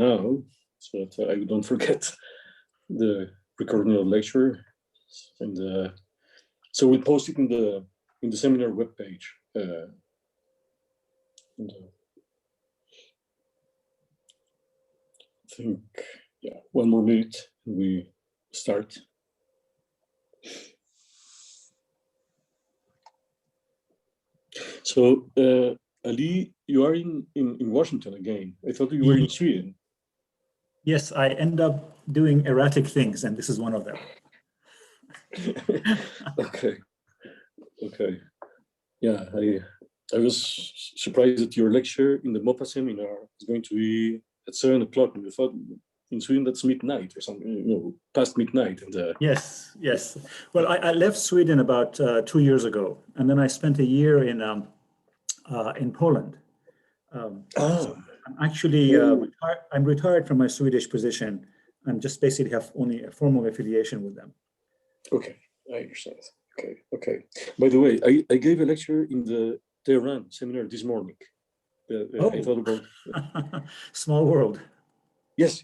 now so that I don't forget the recording of the lecture. And so we'll post it in the seminar webpage. I think, yeah, 1 more minute and we start. So, Ali, you are in Washington again. I thought you were in Sweden. Yes, I end up doing erratic things, and this is one of them. Okay. Yeah, I was surprised that your lecture in the MOPA seminar is going to be at 7 o'clock, and we thought in Sweden that's midnight or something, past midnight. And Yes. Well, I left Sweden about 2 years ago, and then I spent a year in Poland. So I'm actually I'm retired from my Swedish position. I'm just basically have only a formal affiliation with them. Okay, I understand. Okay. By the way, I gave a lecture in the Tehran seminar this morning. I thought about small world. Yes.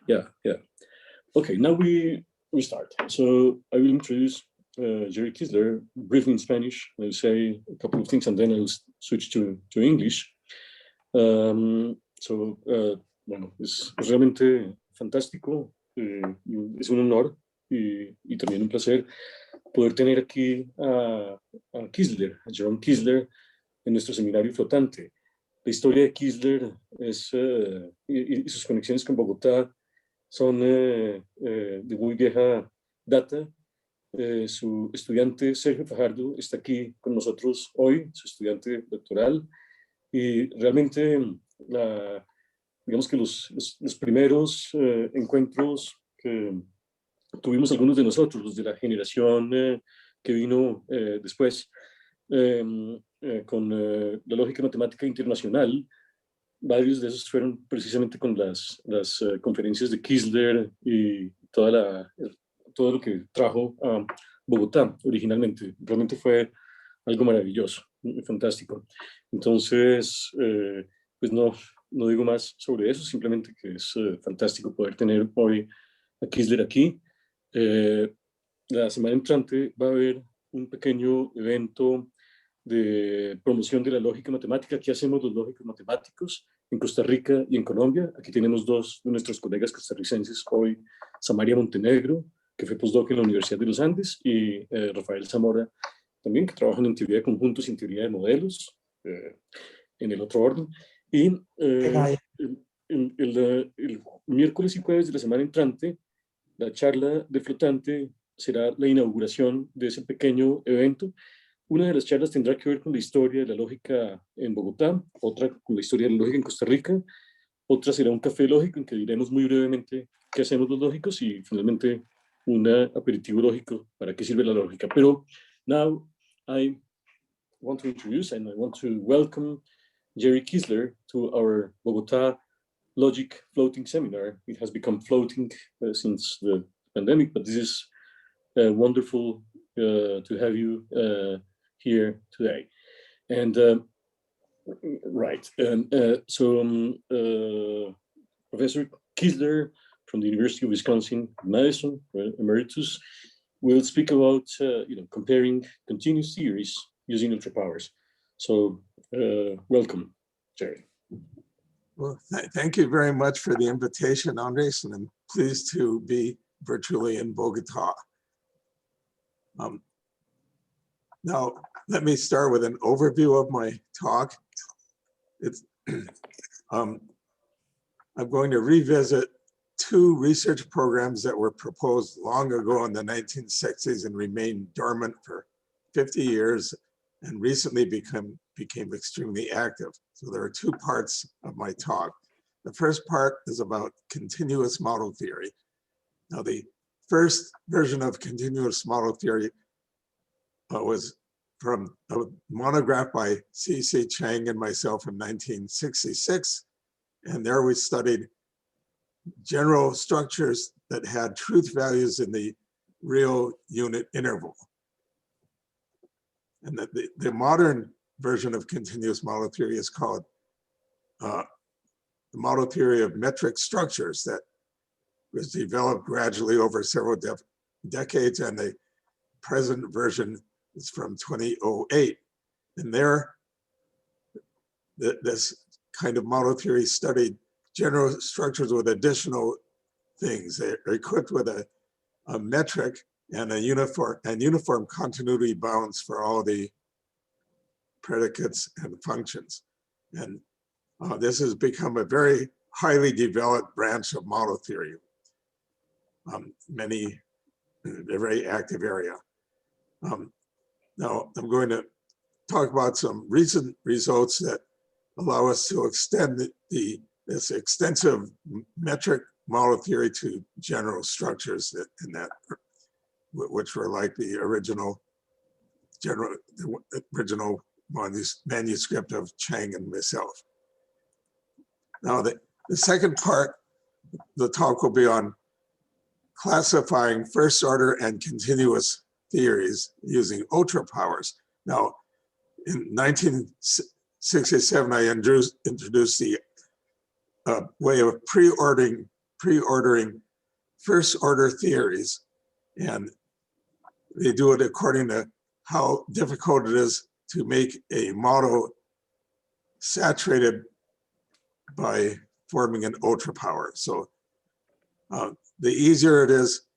Yeah. Okay, now we start. So I will introduce Jerry Keisler briefly in Spanish. I'll say a couple of things and then I'll switch to English. Bueno, es realmente fantástico, es un honor y también un placer poder tener aquí a Keisler, a Jerome Keisler, en nuestro seminario flotante. La historia de Keisler y sus conexiones con Bogotá son de muy vieja data. Su estudiante Sergio Fajardo está aquí con nosotros hoy, su estudiante doctoral, y realmente digamos que los primeros encuentros que tuvimos algunos de nosotros, los de la generación que vino después con la lógica matemática internacional, varios de esos fueron precisamente con las conferencias de Keisler y todo lo que trajo a Bogotá originalmente. Realmente fue algo maravilloso, fantástico. Entonces, pues no digo más sobre eso, simplemente que es fantástico poder tener hoy a Keisler aquí. La semana entrante va a haber un pequeño evento de promoción de la lógica matemática. Aquí hacemos los lógicos matemáticos en Costa Rica y en Colombia. Aquí tenemos 2 de nuestros colegas costarricenses hoy, Samaria Montenegro, que fue postdoc en la Universidad de los Andes, y Rafael Zamora, también, que trabajan en teoría de conjuntos y en teoría de modelos, en el otro orden. Y el miércoles y jueves de la semana entrante, la charla de flotante será la inauguración de ese pequeño evento. Una de las charlas tendrá que ver con la historia de la lógica en Bogotá, otra con la historia de la lógica en Costa Rica, otra será un café lógico en que diremos muy brevemente qué hacemos los lógicos y finalmente un aperitivo lógico, para qué sirve la lógica. Pero now I want to introduce and I want to welcome Jerry Keisler to our Bogotá Logic Floating Seminar. It has become floating since the pandemic, but this is wonderful to have you here today. And Professor Keisler from the University of Wisconsin-Madison, emeritus, will speak about comparing continuous theories using ultrapowers. So welcome, Jerry. Well, thank you very much for the invitation, Andres, and I'm pleased to be virtually in Bogotá. Now, let me start with an overview of my talk. I'm going to revisit 2 research programs that were proposed long ago in the 1960s and remained dormant for 50 years and recently became extremely active. So there are 2 parts of my talk. The first part is about continuous model theory. Now, the first version of continuous model theory was from a monograph by C.C. Chang and myself in 1966. And there we studied general structures that had truth values in the real unit interval. And the modern version of continuous model theory is called the model theory of metric structures that was developed gradually over several decades, and the present version is from 2008. And there, this kind of model theory studied general structures with additional things. They're equipped with a metric and a uniform continuity bounds for all the predicates and functions. And this has become a very highly developed branch of model theory. A very active area. Now I'm going to talk about some recent results that allow us to extend this extensive metric model theory to general structures which were like the original manuscript of Chang and myself. Now the second part, the talk will be on classifying first order and continuous theories using ultra powers. Now, in 1967, I introduced the way of pre-ordering first order theories, and they do it according to how difficult it is to make a model saturated by forming an ultra power. So the easier it is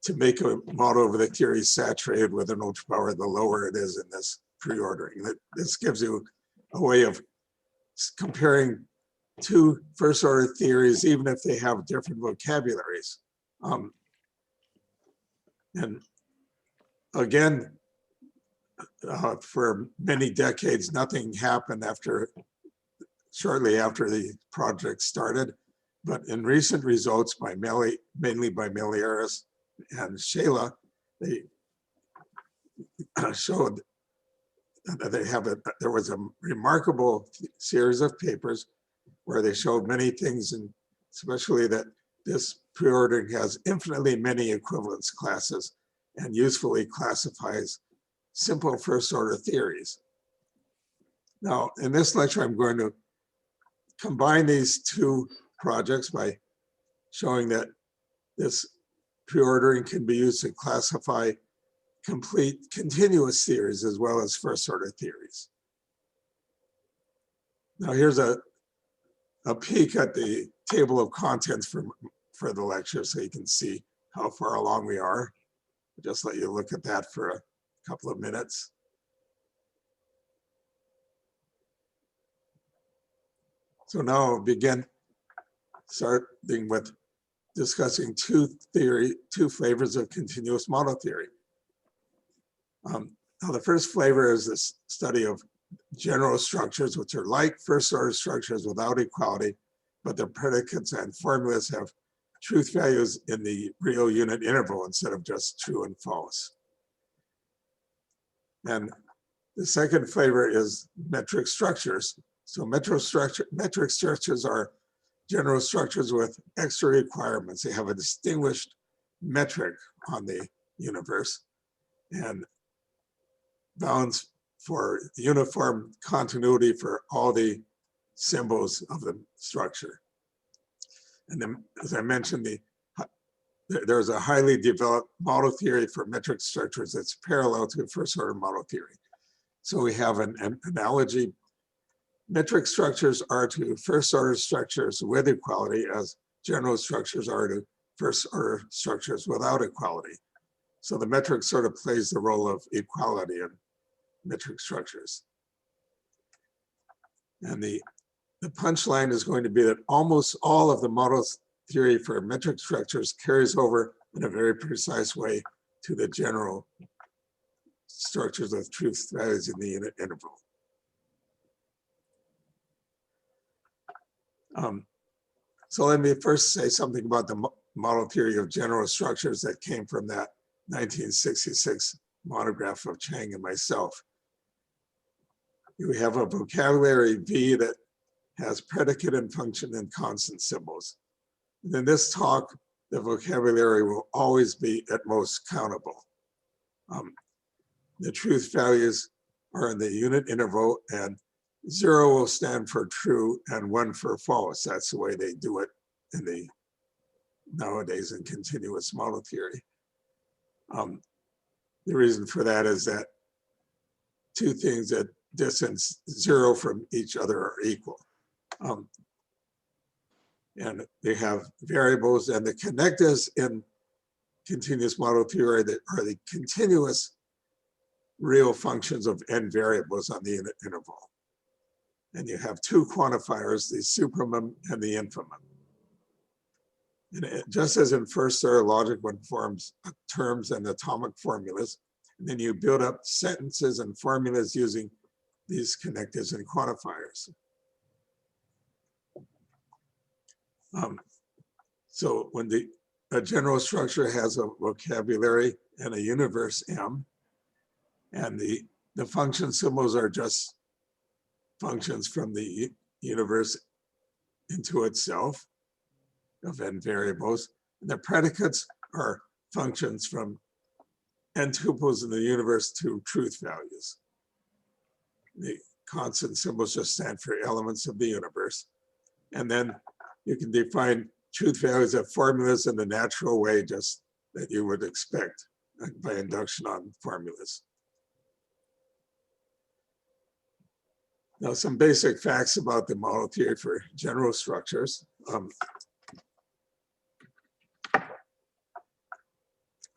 to make a model of the theory saturated with an ultra power, the lower it is in this pre-ordering. This gives you a way of comparing two first order theories, even if they have different vocabularies. And again, for many decades, nothing happened shortly after the project started. But in recent results mainly by Melioris and Shayla, they showed that there was a remarkable series of papers where they showed many things, and especially that this pre-ordering has infinitely many equivalence classes and usefully classifies simple first order theories. Now, in this lecture, I'm going to combine these two projects by showing that this pre-ordering can be used to classify complete continuous theories as well as first order theories. Now here's a peek at the table of contents for the lecture so you can see how far along we are. I'll just let you look at that for a couple of minutes. So now I'll starting with discussing two flavors of continuous model theory. Now the first flavor is this study of general structures, which are like first order structures without equality, but their predicates and formulas have truth values in the real unit interval instead of just true and false. And the second flavor is metric structures. So metric structures are general structures with extra requirements. They have a distinguished metric on the universe and bounds for uniform continuity for all the symbols of the structure. And then, as I mentioned, there's a highly developed model theory for metric structures that's parallel to first order model theory. So we have an analogy. Metric structures are to first order structures with equality as general structures are to first order structures without equality. So the metric sort of plays the role of equality in metric structures. And the punchline is going to be that almost all of the model theory for metric structures carries over in a very precise way to the general structures of truth values in the unit interval. So let me first say something about the model theory of general structures that came from that 1966 monograph of Chang and myself. We have a vocabulary V that has predicate and function and constant symbols. And in this talk, the vocabulary will always be at most countable. The truth values are in the unit interval, and 0 will stand for true and 1 for false. That's the way they do it in the nowadays in continuous model theory. The reason for that is that two things at distance 0 from each other are equal. And they have variables, and the connectives in continuous model theory that are the continuous real functions of n variables on the unit interval. And you have two quantifiers, the supremum and the infimum. And just as in first order logic, one forms terms and atomic formulas, and then you build up sentences and formulas using these connectives and quantifiers. So when a general structure has a vocabulary and a universe M, and the function symbols are just functions from the universe into itself of n variables, and the predicates are functions from n tuples in the universe to truth values. The constant symbols just stand for elements of the universe. And then you can define truth values of formulas in the natural way, just that you would expect by induction on formulas. Now, some basic facts about the model theory for general structures.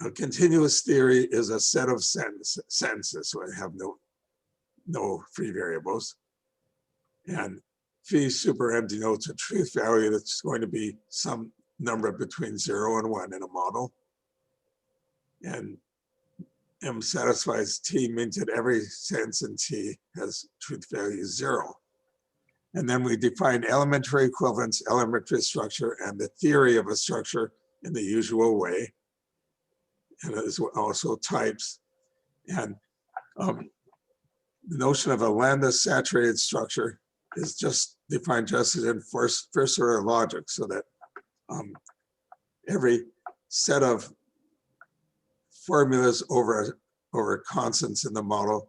A continuous theory is a set of sentences, so I have no free variables. And phi super m denotes a truth value that's going to be some number between 0 and 1 in a model. And M satisfies T means that every sentence in T has truth value 0. And then we define elementary equivalence, elementary structure, and the theory of a structure in the usual way. And there's also types. And the notion of a lambda saturated structure is just defined just as in first order logic, so that every set of formulas over constants in the model,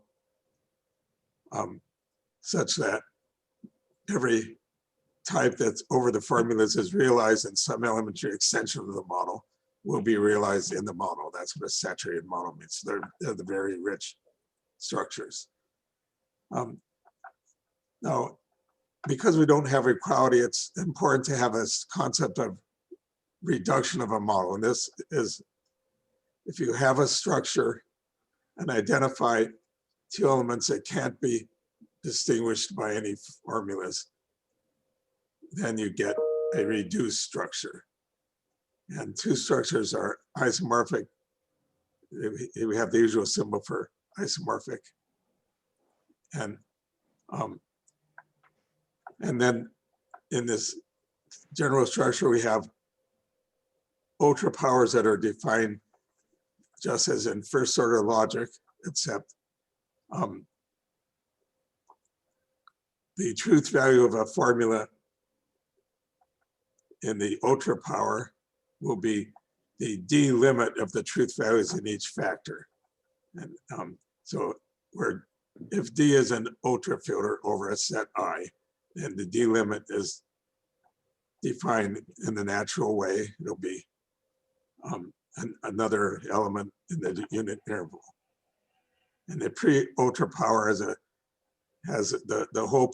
such that every type that's over the formulas is realized in some elementary extension of the model will be realized in the model. That's what a saturated model means. They're the very rich structures. Now, because we don't have equality, it's important to have this concept of reduction of a model. And this is, if you have a structure and identify two elements that can't be distinguished by any formulas, then you get a reduced structure. And two structures are isomorphic. We have the usual symbol for isomorphic. And then in this general structure, we have ultra powers that are defined just as in first order logic, except the truth value of a formula in the ultra power will be the D limit of the truth values in each factor. And so if D is an ultra filter over a set I, and the D limit is defined in the natural way, it'll be another element in the unit interval. And the pre-ultra power has the whole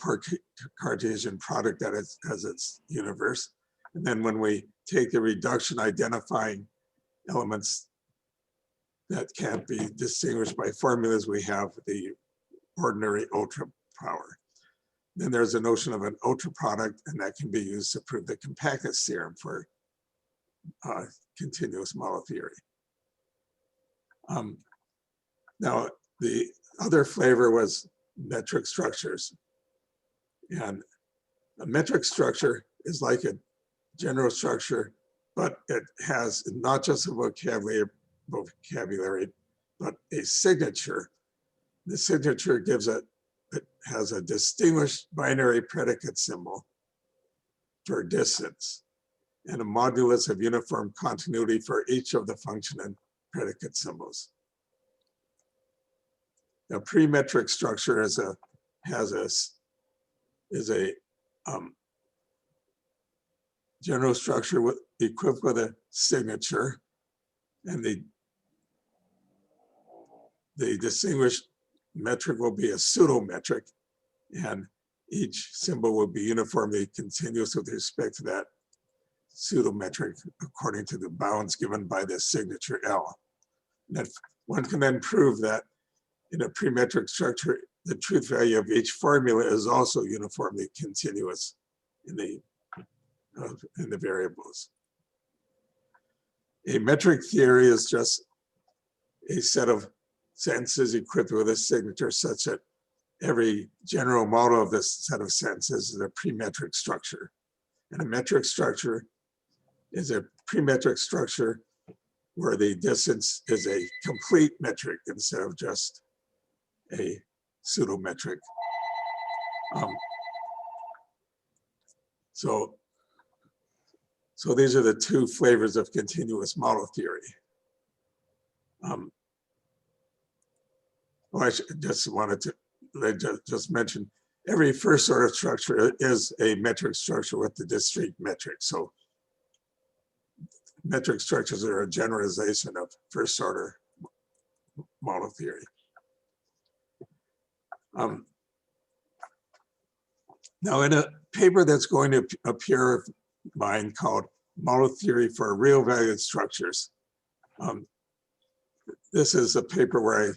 Cartesian product that has its universe. And then when we take the reduction identifying elements that can't be distinguished by formulas, we have the ordinary ultra power. Then there's a notion of an ultra product, and that can be used to prove the compactness theorem for continuous model theory. Now, the other flavor was metric structures. And a metric structure is like a general structure, but it has not just a vocabulary, but a signature. The signature it has a distinguished binary predicate symbol for distance and a modulus of uniform continuity for each of the function and predicate symbols. A pre-metric structure has a is a general structure equipped with a signature, and the distinguished metric will be a pseudo-metric, and each symbol will be uniformly continuous with respect to that pseudo-metric according to the bounds given by the signature L. And that one can then prove that in a pre-metric structure, the truth value of each formula is also uniformly continuous in the variables. A metric theory is just a set of sentences equipped with a signature such that every general model of this set of sentences is a pre-metric structure. And a metric structure is a pre-metric structure where the distance is a complete metric instead of just a pseudo-metric. So these are the two flavors of continuous model theory. I just wanted to just mention every first order structure is a metric structure with the discrete metric. So metric structures are a generalization of first order model theory. Now, in a paper that's going to appear of mine called Model Theory for Real Valued Structures, this is a paper where I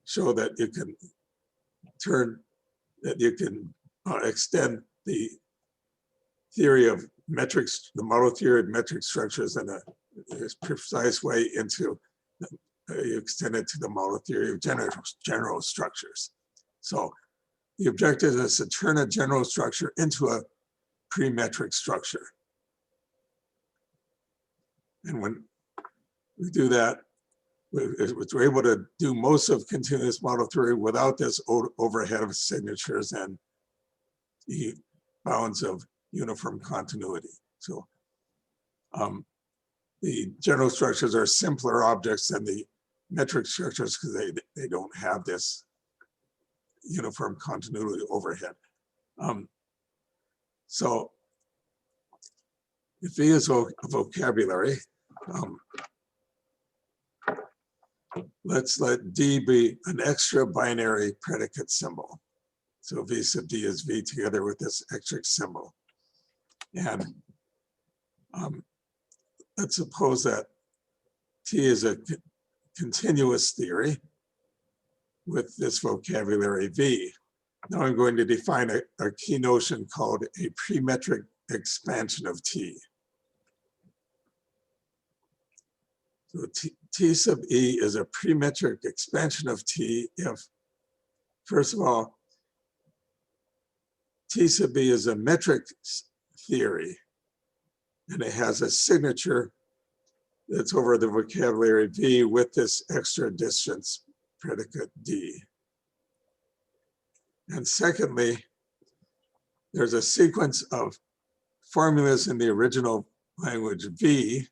show that you can extend the theory of metrics, the model theory of metric structures in a precise way into, you extend it to the model theory of general structures. So the objective is to turn a general structure into a pre-metric structure. And when we do that, we're able to do most of continuous model theory without this overhead of signatures and the bounds of uniform continuity. So the general structures are simpler objects than the metric structures because they don't have this uniform continuity overhead. So if V is a vocabulary, let's let D be an extra binary predicate symbol. So V sub D is V together with this extra symbol. And let's suppose that T is a continuous theory with this vocabulary V. Now I'm going to define a key notion called a pre-metric expansion of T. So T sub E is a pre-metric expansion of T if, first of all, T sub E is a metric theory and it has a signature that's over the vocabulary V with this extra distance predicate D. And secondly, there's a sequence of formulas in the original language V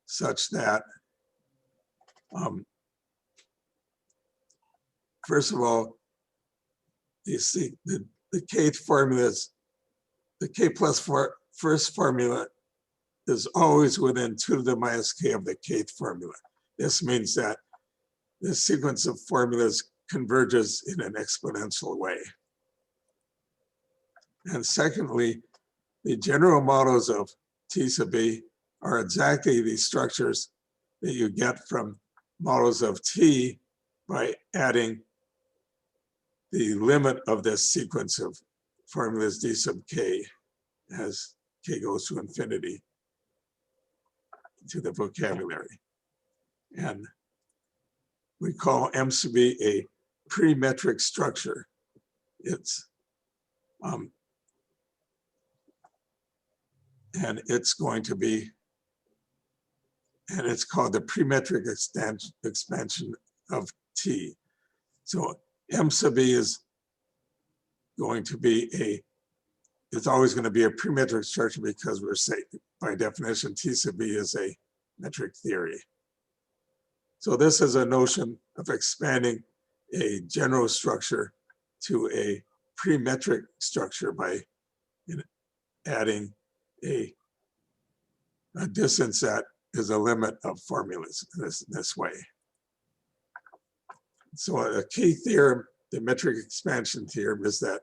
such that, first of all, you see the kth formulas, the k plus first formula is always within 2 to the minus k of the kth formula. This means that this sequence of formulas converges in an exponential way. And secondly, the general models of T sub E are exactly the structures that you get from models of T by adding the limit of this sequence of formulas D sub K as K goes to infinity to the vocabulary. And we call M sub E a pre-metric structure. It's and it's going to be, and it's called the pre-metric expansion of T. So M sub E is going to be it's always going to be a pre-metric structure because we're saying, by definition, T sub E is a metric theory. So this is a notion of expanding a general structure to a pre-metric structure by adding a distance that is a limit of formulas this way. So a key theorem, the metric expansion theorem, is that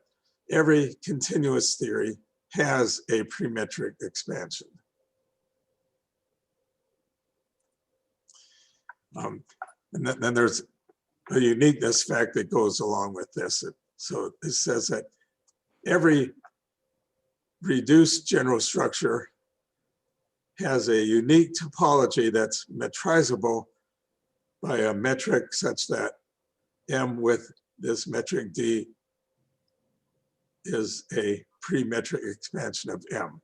every continuous theory has a pre-metric expansion. And then there's a uniqueness fact that goes along with this. So it says that every reduced general structure has a unique topology that's metrizable by a metric such that M with this metric D is a pre-metric expansion of M.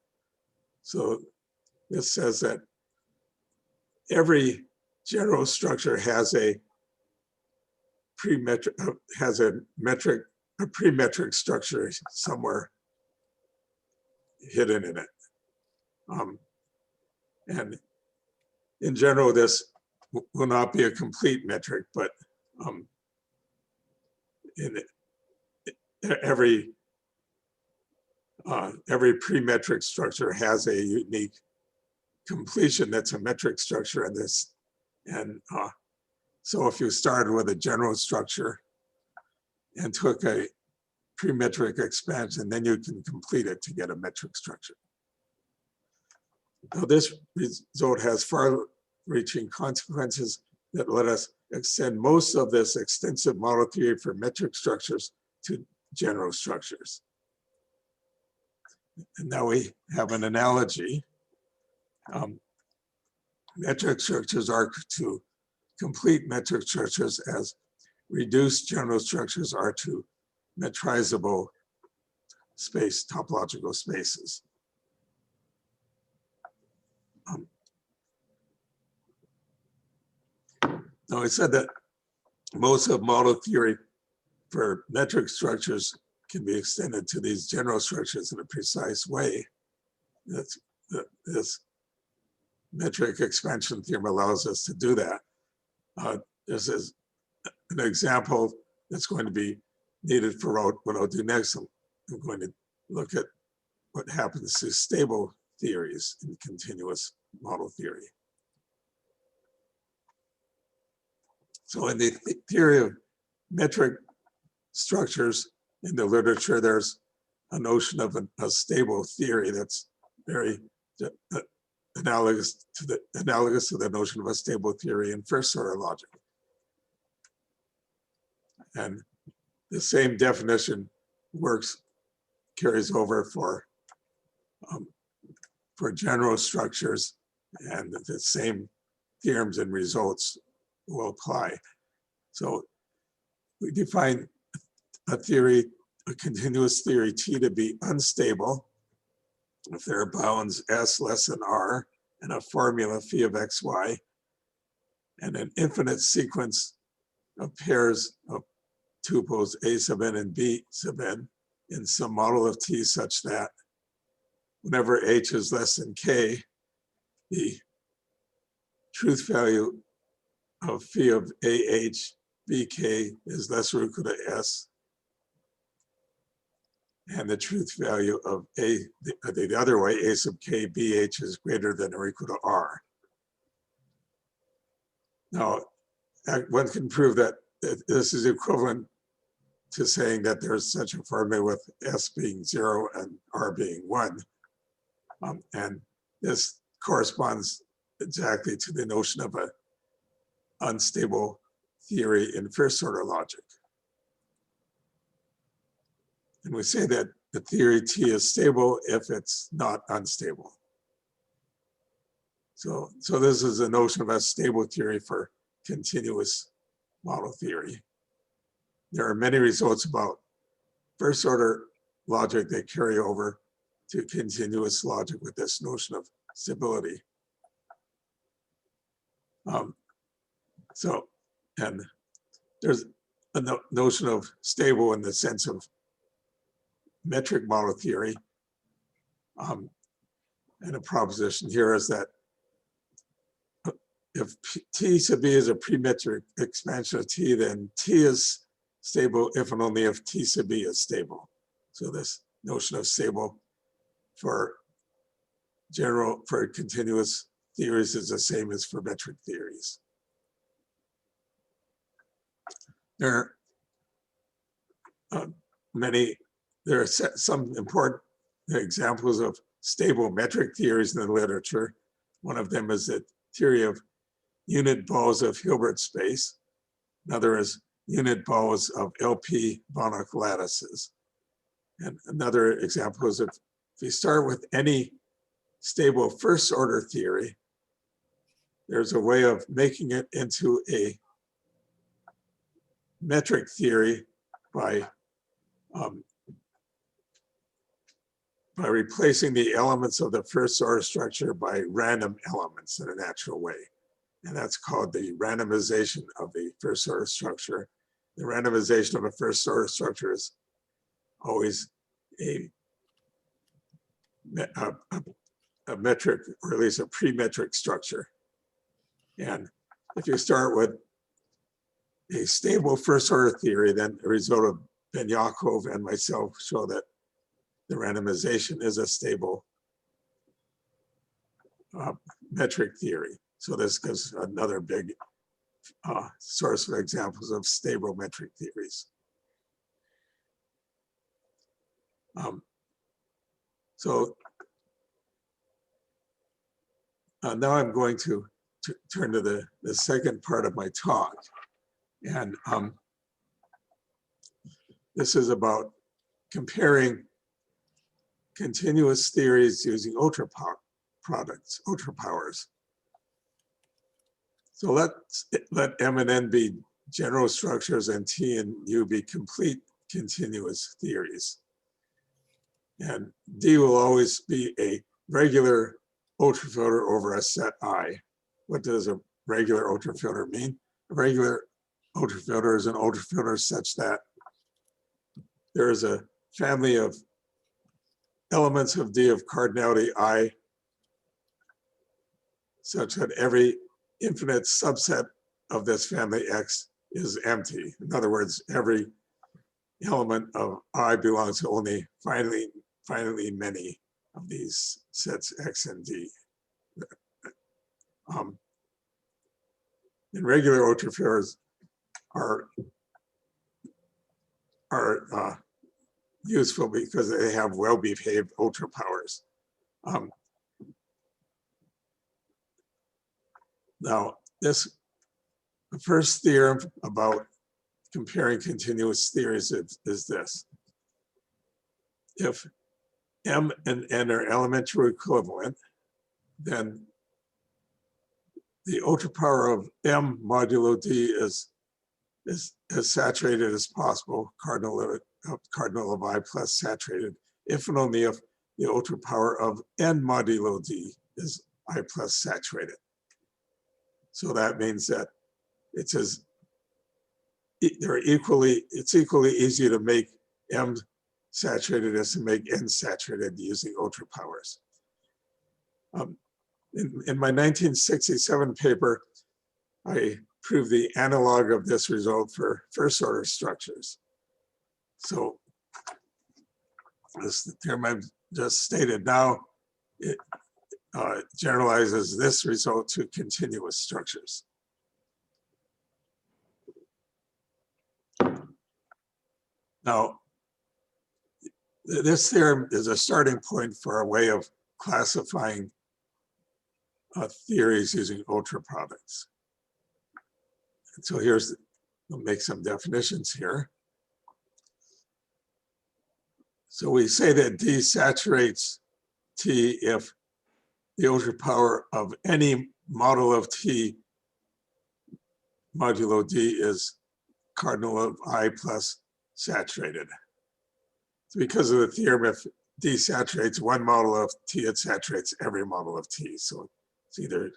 So this says that every general structure has a pre-metric structure somewhere hidden in it. And in general, this will not be a complete metric, but in every pre-metric structure has a unique completion that's a metric structure in this. And so if you started with a general structure and took a pre-metric expansion, then you can complete it to get a metric structure. Now this result has far-reaching consequences that let us extend most of this extensive model theory for metric structures to general structures. And now we have an analogy. Metric structures are to complete metric structures as reduced general structures are to metrizable space, topological spaces. Now I said that most of model theory for metric structures can be extended to these general structures in a precise way. This metric expansion theorem allows us to do that. This is an example that's going to be needed for what I'll do next. I'm going to look at what happens to stable theories in continuous model theory. So in the theory of metric structures in the literature, there's a notion of a stable theory that's very analogous to the notion of a stable theory in first order logic. And the same definition carries over for general structures, and the same theorems and results will apply. So we define a continuous theory T to be unstable if there are bounds S less than R and a formula phi of xy and an infinite sequence of pairs of tuples A sub n and B sub n in some model of T such that whenever H is less than K, the truth value of phi of AH BK is less or equal to S, and the truth value of the other way, A sub K BH is greater than or equal to R. Now, one can prove that this is equivalent to saying that there's such a formula with S being 0 and R being 1. And this corresponds exactly to the notion of an unstable theory in first order logic. And we say that the theory T is stable if it's not unstable. So this is a notion of a stable theory for continuous model theory. There are many results about first order logic that carry over to continuous logic with this notion of stability. And there's a notion of stable in the sense of metric model theory. And a proposition here is that if T sub B is a pre-metric expansion of T, then T is stable if and only if T sub B is stable. So this notion of stable for continuous theories is the same as for metric theories. There are some important examples of stable metric theories in the literature. One of them is the theory of unit balls of Hilbert space. Another is unit balls of LP Banach lattices. And another example is if you start with any stable first order theory, there's a way of making it into a metric theory by replacing the elements of the first order structure by random elements in a natural way. And that's called the randomization of the first order structure. The randomization of a first order structure is always a metric, or at least a pre-metric structure. And if you start with a stable first order theory, then the result of Benyakov and myself show that the randomization is a stable metric theory. So this gives another big source of examples of stable metric theories. Now I'm going to turn to the second part of my talk. And this is about comparing continuous theories using ultrapowers. So let M and N be general structures and T and U be complete continuous theories. And D will always be a regular ultrafilter over a set I. What does a regular ultrafilter mean? A regular ultrafilter is an ultrafilter such that there is a family of elements of D of cardinality I such that every infinite subset of this family X is empty. In other words, every element of I belongs to only finally many of these sets X and D. And regular ultrafilters are useful because they have well-behaved ultrapowers. Now, the first theorem about comparing continuous theories is this. If M and N are elementary equivalent, then the ultrapower of M modulo D is as saturated as possible, cardinal of I plus saturated, if and only if the ultrapower of N modulo D is I plus saturated. So that means that it's equally easy to make M saturated as to make N saturated using ultrapowers. In my 1967 paper, I proved the analog of this result for first order structures. So this theorem I've just stated now, it generalizes this result to continuous structures. Now, this theorem is a starting point for a way of classifying theories using ultraproducts. And so we'll make some definitions here. So we say that D saturates T if the ultrapower of any model of T modulo D is cardinal of I plus saturated. So because of the theorem, if D saturates one model of T, it saturates every model of T. So it's either,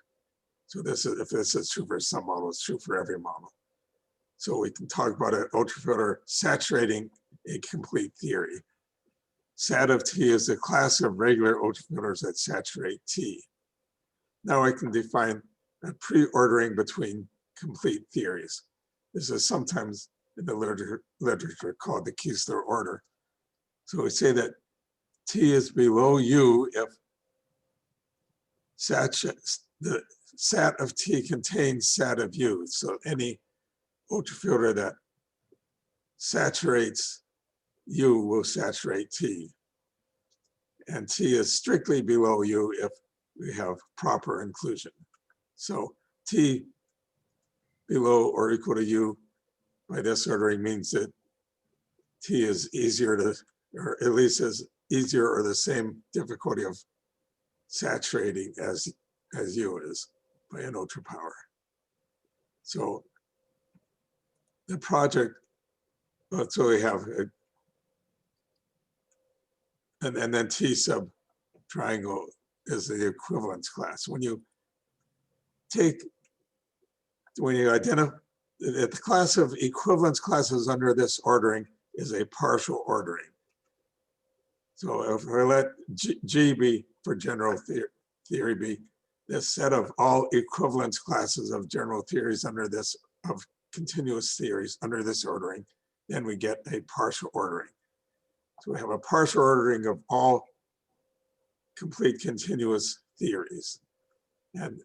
if this is true for some model, it's true for every model. So we can talk about an ultrafilter saturating a complete theory. Sat of T is a class of regular ultrafilters that saturate T. Now I can define a pre-ordering between complete theories. This is sometimes in the literature called the Keisler order. So we say that T is below U if the sat of T contains sat of U. So any ultrafilter that saturates U will saturate T. And T is strictly below U if we have proper inclusion. So T below or equal to U by this ordering means that T is easier to, or at least is easier or the same difficulty of saturating as U is by an ultrapower. So the project, so we have, and then T sub triangle is the equivalence class. When you identify, the class of equivalence classes under this ordering is a partial ordering. So if we let G be for general theory be this set of all equivalence classes of general theories under this, of continuous theories under this ordering, then we get a partial ordering. So we have a partial ordering of all complete continuous theories. And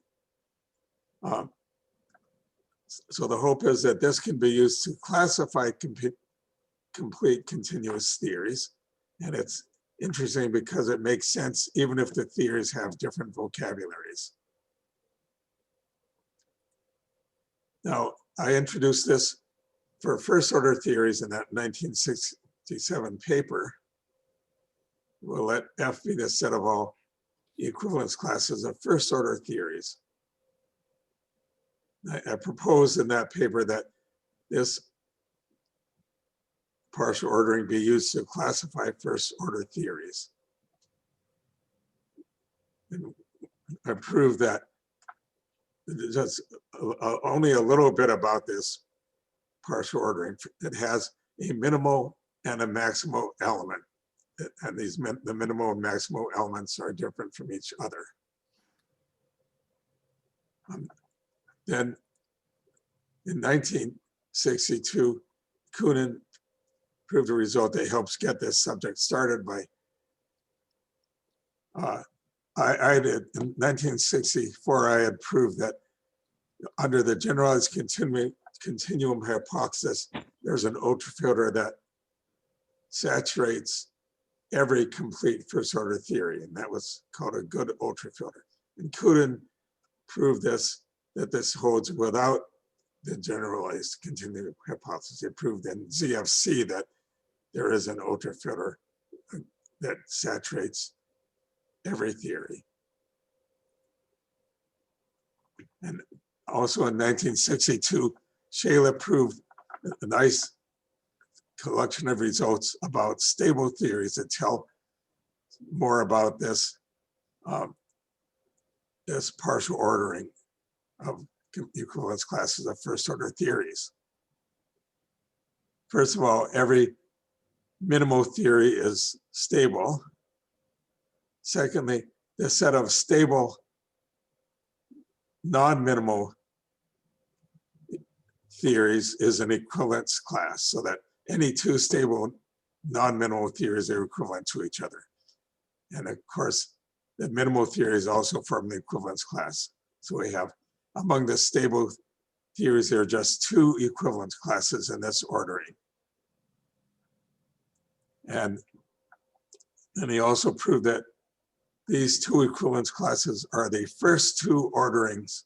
so the hope is that this can be used to classify complete continuous theories. And it's interesting because it makes sense even if the theories have different vocabularies. Now, I introduced this for first order theories in that 1967 paper. We'll let F be the set of all equivalence classes of first order theories. I proposed in that paper that this partial ordering be used to classify first order theories. And I proved that just only a little bit about this partial ordering. It has a minimal and a maximal element. And the minimal and maximal elements are different from each other. Then in 1962, Kunin proved a result that helps get this subject started by, I did in 1964, I had proved that under the generalized continuum hypothesis, there's an ultrafilter that saturates every complete first order theory, and that was called a good ultrafilter. And Kunin proved this, that this holds without the generalized continuum hypothesis. It proved in ZFC that there is an ultrafilter that saturates every theory. And also in 1962, Shayla proved a nice collection of results about stable theories that tell more about this, this partial ordering of equivalence classes of first order theories. First of all, every minimal theory is stable. Secondly, the set of stable non-minimal theories is an equivalence class, so that any two stable non-minimal theories are equivalent to each other. And of course, the minimal theories also form the equivalence class. So we have, among the stable theories, there are just two equivalence classes in this ordering. And then he also proved that these two equivalence classes are the first two orderings,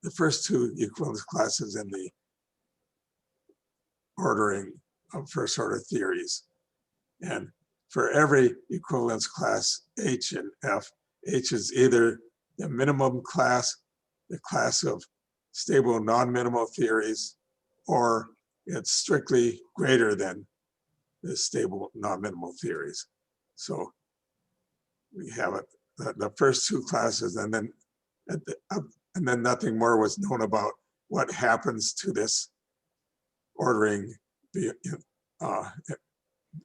the first two equivalence classes in the ordering of first order theories. And for every equivalence class, H and F, H is either the minimum class, the class of stable non-minimal theories, or it's strictly greater than the stable non-minimal theories. So we have it, the first two classes, and then nothing more was known about what happens to this ordering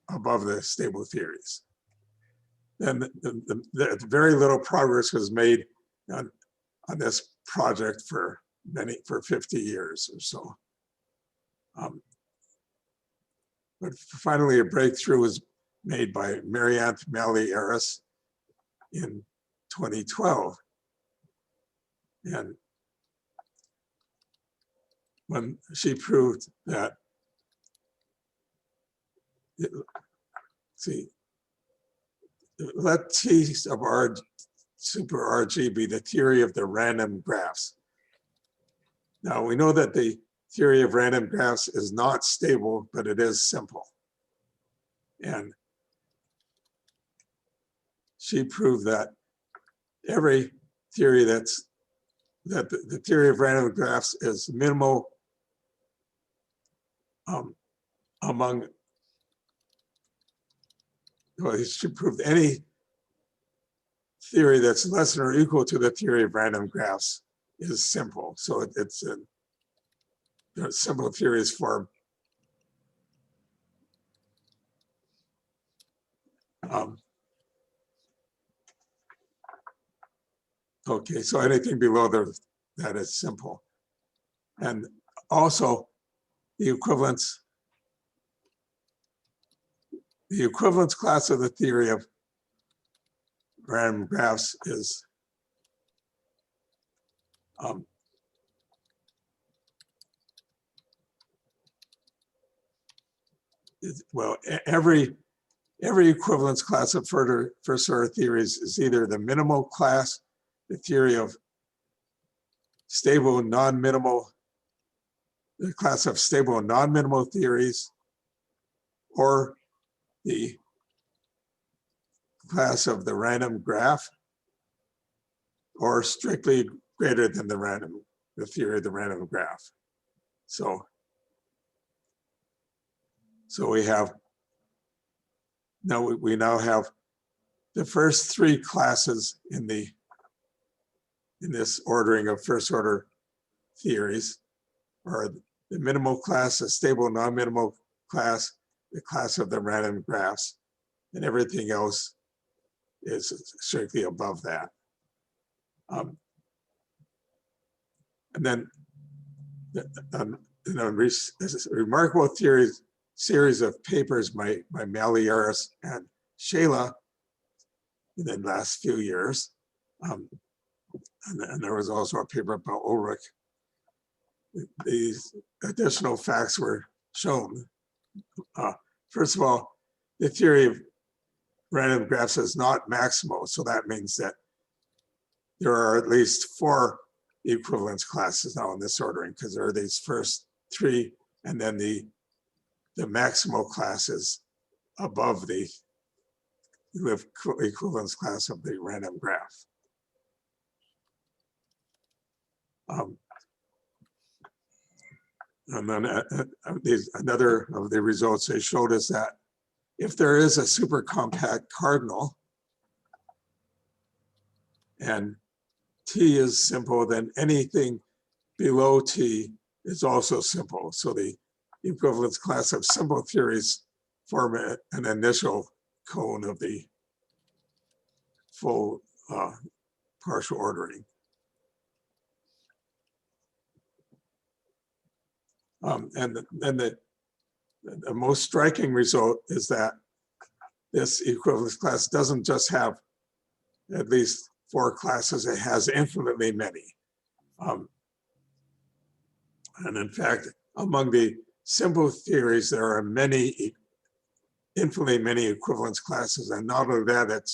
above the stable theories. Then very little progress was made on this project for 50 years or so. But finally, a breakthrough was made by Marianne Malliaris in 2012. And when she proved that, see, let T sub R super RG be the theory of the random graphs. Now we know that the theory of random graphs is not stable, but it is simple. And she proved that every theory that the theory of random graphs is minimal among, well, she proved any theory that's less than or equal to the theory of random graphs is simple. So it's a simple theories form. Okay, so anything below that is simple. And also the equivalence class of the theory of random graphs is well, every equivalence class of first order theories is either the minimal class, the theory of stable non-minimal, the class of stable non-minimal theories, or the class of the random graph, or strictly greater than the theory of the random graph. So we have, we now have the first three classes in this ordering of first order theories, or the minimal class, the stable non-minimal class, the class of the random graphs, and everything else is strictly above that. And then this remarkable series of papers by Malliaris and Shayla in the last few years. And there was also a paper about Ulrich. These additional facts were shown. First of all, the theory of random graphs is not maximal. So that means that there are at least 4 equivalence classes now in this ordering, because there are these first 3, and then the maximal classes above the equivalence class of the random graph. And then another of the results they showed us that if there is a super compact cardinal and T is simple, then anything below T is also simple. So the equivalence class of simple theories form an initial cone of the full partial ordering. And then the most striking result is that this equivalence class doesn't just have at least 4 classes, it has infinitely many. And in fact, among the simple theories, there are infinitely many equivalence classes. And not only that,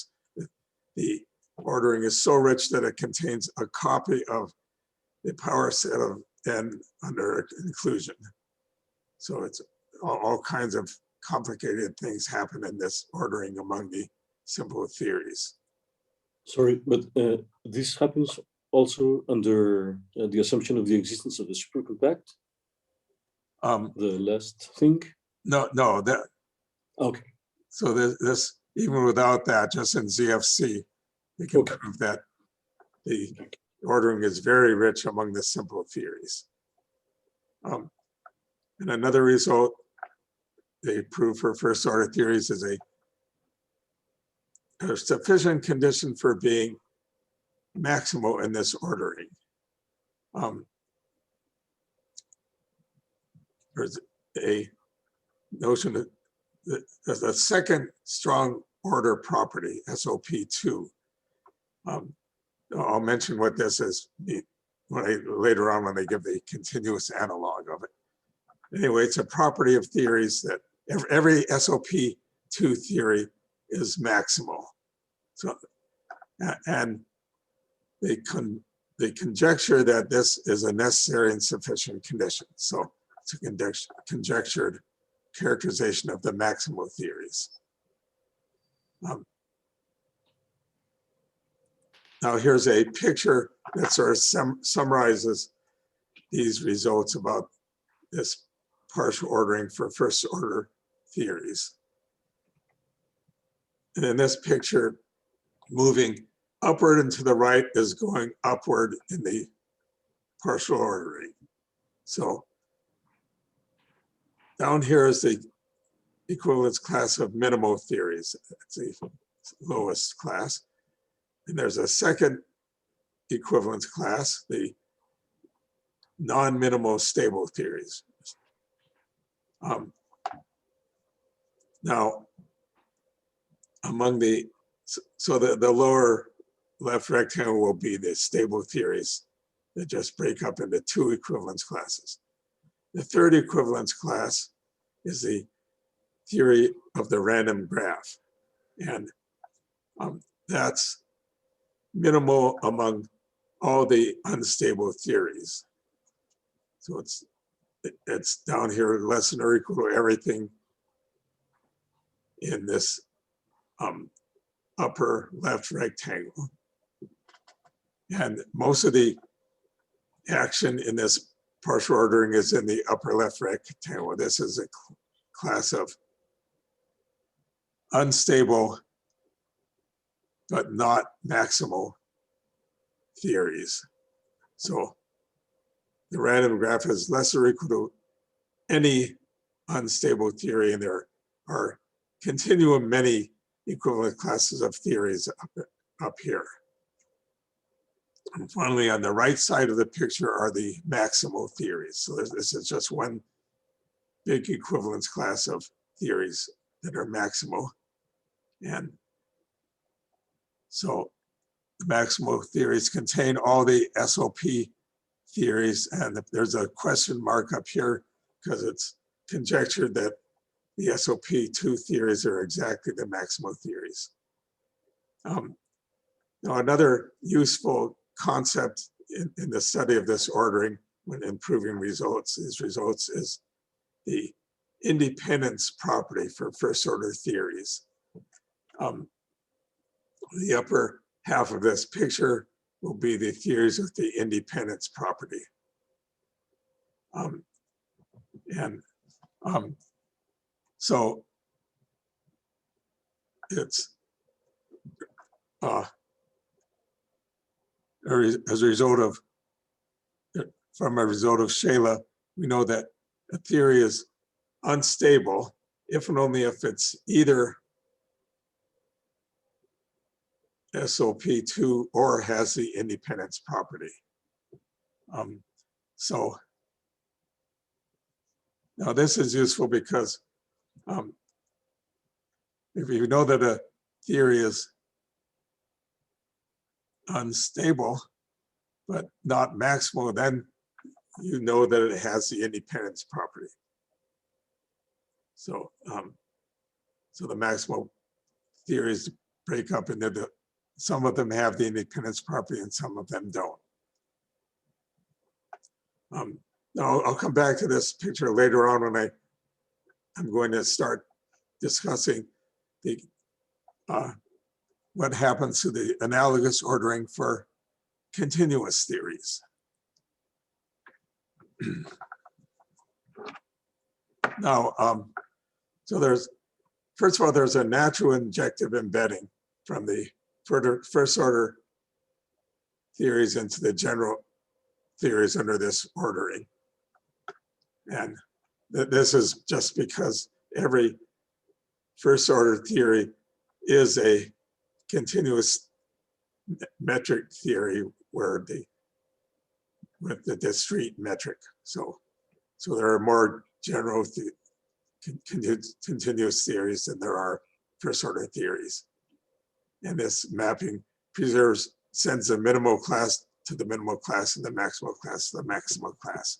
the ordering is so rich that it contains a copy of the power set of n under inclusion. So it's all kinds of complicated things happen in this ordering among the simple theories. Sorry, but this happens also under the assumption of the existence of the supercompact? The last thing? No, that. Okay. So this even without that, just in ZFC, you can prove that the ordering is very rich among the simple theories. And another result they prove for first order theories is a sufficient condition for being maximal in this ordering. There's a notion the second strong order property, SOP2. I'll mention what this is later on when they give the continuous analog of it. Anyway, it's a property of theories that every SOP2 theory is maximal. So, and they conjecture that this is a necessary and sufficient condition. So it's a conjectured characterization of the maximal theories. Now here's a picture that sort of summarizes these results about this partial ordering for first order theories. And in this picture, moving upward and to the right is going upward in the partial ordering. So down here is the equivalence class of minimal theories. It's the lowest class. And there's a second equivalence class, the non-minimal stable theories. Now, among the lower left rectangle will be the stable theories that just break up into two equivalence classes. The third equivalence class is the theory of the random graph. And that's minimal among all the unstable theories. So it's down here less than or equal to everything in this upper left rectangle. And most of the action in this partial ordering is in the upper left rectangle. This is a class of unstable but not maximal theories. So the random graph is less or equal to any unstable theory, and there are continuum many equivalent classes of theories up here. And finally, on the right side of the picture are the maximal theories. So this is just one big equivalence class of theories that are maximal. And so the maximal theories contain all the SOP theories, and there's a question mark up here because it's conjectured that the SOP2 theories are exactly the maximal theories. Now, another useful concept in the study of this ordering when improving results is the independence property for first order theories. The upper half of this picture will be the theories of the independence property. So it's as a result of, from a result of Shayla, we know that a theory is unstable if and only if it's either SOP2 or has the independence property. So now this is useful because if you know that a theory is unstable but not maximal, then you know that it has the independence property. So so the maximal theories break up into some of them have the independence property and some of them don't. Now I'll come back to this picture later on when I'm going to start discussing the what happens to the analogous ordering for continuous theories. Now, so first of all, there's a natural injective embedding from the first order theories into the general theories under this ordering. And this is just because every first order theory is a continuous metric theory where with the discrete metric. So there are more general continuous theories than there are first order theories. And this mapping sends the minimal class to the minimal class and the maximal class to the maximal class.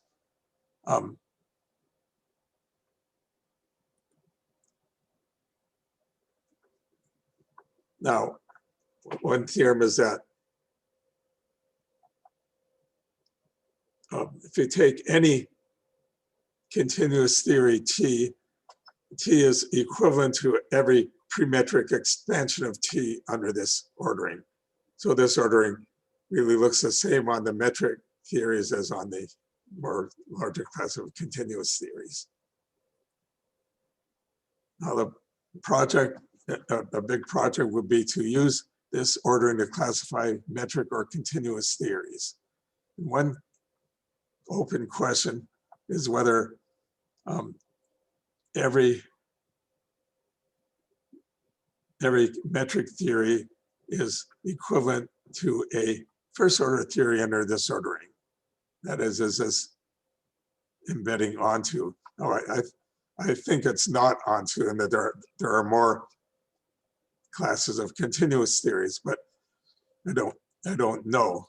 Now, one theorem is that if you take any continuous theory T is equivalent to every premetric expansion of T under this ordering. So this ordering really looks the same on the metric theories as on the more larger class of continuous theories. Now the project, a big project would be to use this ordering to classify metric or continuous theories. One open question is whether every metric theory is equivalent to a first order theory under this ordering. That is this embedding onto? Oh, I think it's not onto, and that there are more classes of continuous theories, but I don't know.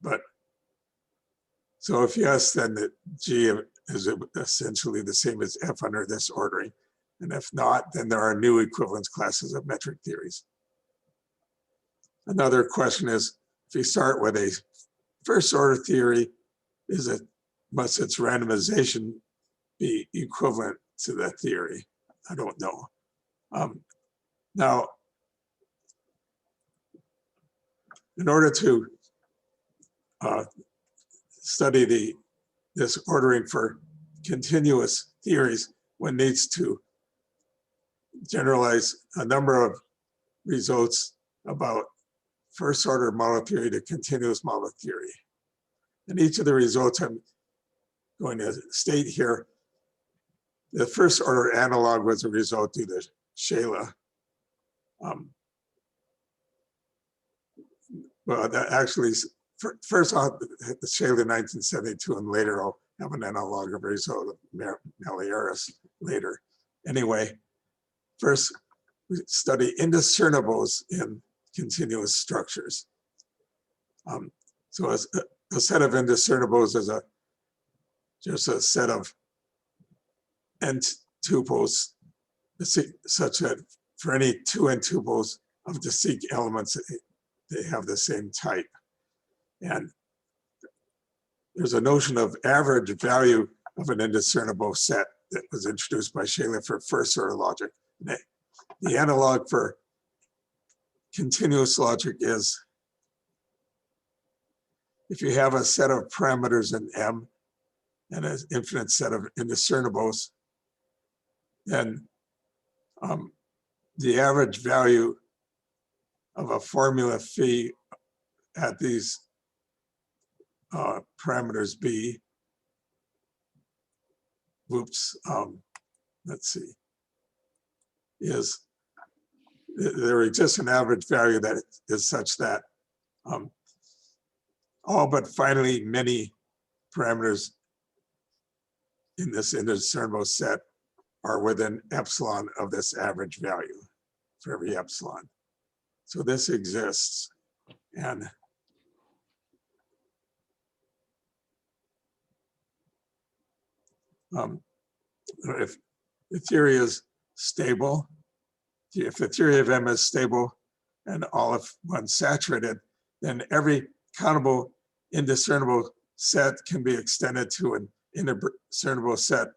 But so if yes, then the G is essentially the same as F under this ordering. And if not, then there are new equivalence classes of metric theories. Another question is, if you start with a first order theory, must its randomization be equivalent to the theory? I don't know. Now, in order to study this ordering for continuous theories, one needs to generalize a number of results about first order model theory to continuous model theory. And each of the results I'm going to state here, the first order analog was a result due to Shaler. Well, that actually, first I'll hit the Shaler 1972, and later I'll have an analog of a result of Malieris later. Anyway, first we study indiscernibles in continuous structures. So as a set of indiscernibles is just a set of n tuples such that for any two n tuples of the seq elements, they have the same type. And there's a notion of average value of an indiscernible set that was introduced by Shaler for first order logic. The analog for continuous logic is if you have a set of parameters in M and an infinite set of indiscernibles, then the average value of a formula phi at these parameters B, let's see, is there exists an average value that is such that all but finally many parameters in this indiscernible set are within epsilon of this average value for every epsilon. So this exists, and if the theory is stable, if the theory of M is stable and all of one saturated, then every countable indiscernible set can be extended to an indiscernible set.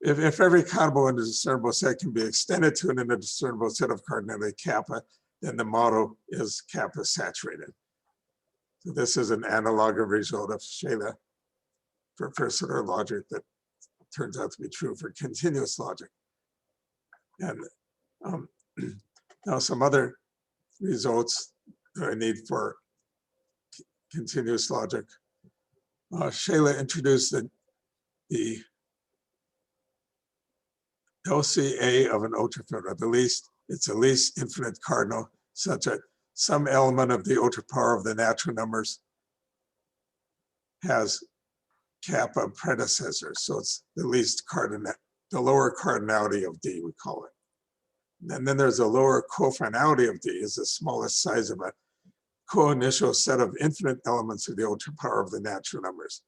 If every countable indiscernible set can be extended to an indiscernible set of cardinality kappa, then the model is kappa saturated. So this is an analog result of Shaler for first order logic that turns out to be true for continuous logic. And now some other results that I need for continuous logic. Shaler introduced the LCA of an ultrafilter, it's the least infinite cardinal, such that some element of the ultrapower of the natural numbers has kappa predecessors. So it's the least lower cardinality of D, we call it. And then there's a lower cofinality of D, is the smallest size of a co-initial set of infinite elements of the ultra power of the natural numbers.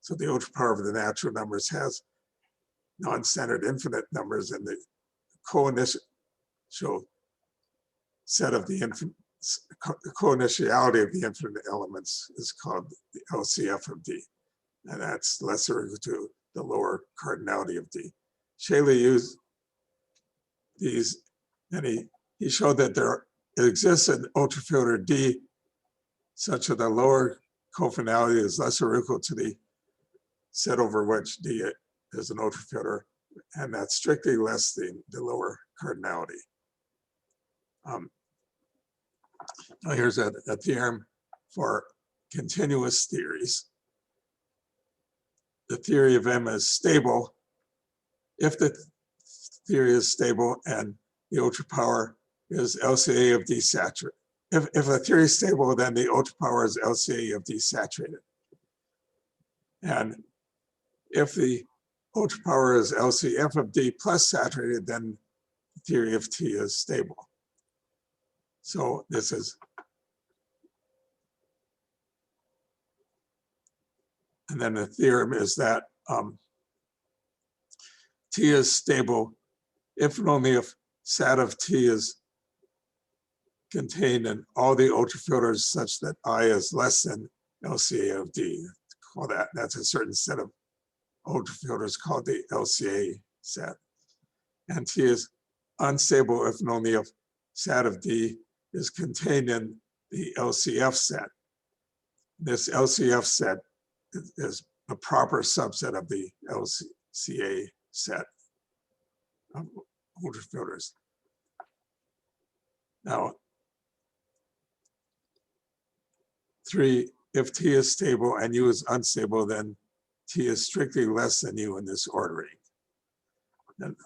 So the ultra power of the natural numbers has non-standard infinite numbers, and the co-initial set of the co-initiality of the infinite elements is called the LCF of D, and that's less or equal to the lower cardinality of D. Shaley used these, and he showed that there exists an ultrafilter D such that the lower cofinality is less or equal to the set over which D is an ultrafilter, and that's strictly less than the lower cardinality. Now here's a theorem for continuous theories. The theory of M is stable if the theory is stable and the ultra power is LCA of D saturated. If a theory is stable, then the ultra power is LCA of D saturated. And if the ultra power is LCF of D plus saturated, then the theory of T is stable. So this is, and then the theorem is that T is stable if and only if SAT of T is contained in all the ultrafilters such that I is less than LCA of D. Call that's a certain set of ultrafilters called the LCA set. And T is unstable if and only if SAT of D is contained in the LCF set. This LCF set is a proper subset of the LCA set of ultrafilters. Now, 3, if T is stable and U is unstable, then T is strictly less than U in this ordering. And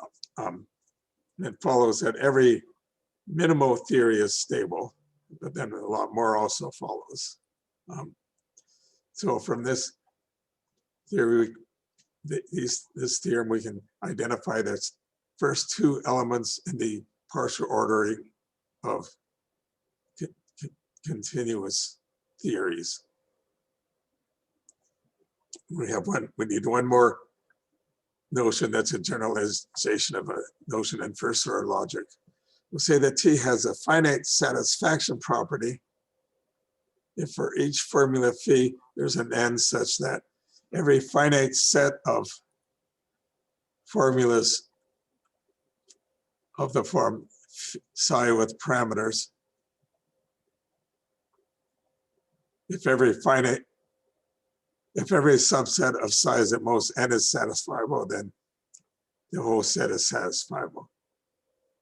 it follows that every minimal theory is stable, but then a lot more also follows. So from this theory, this theorem, we can identify the first 2 elements in the partial ordering of continuous theories. We need one more notion that's a generalization of a notion in first order logic. We'll say that T has a finite satisfaction property if for each formula phi there's an n such that every finite set of formulas of the form psi with parameters, if every subset of size at most n is satisfiable, then the whole set is satisfiable.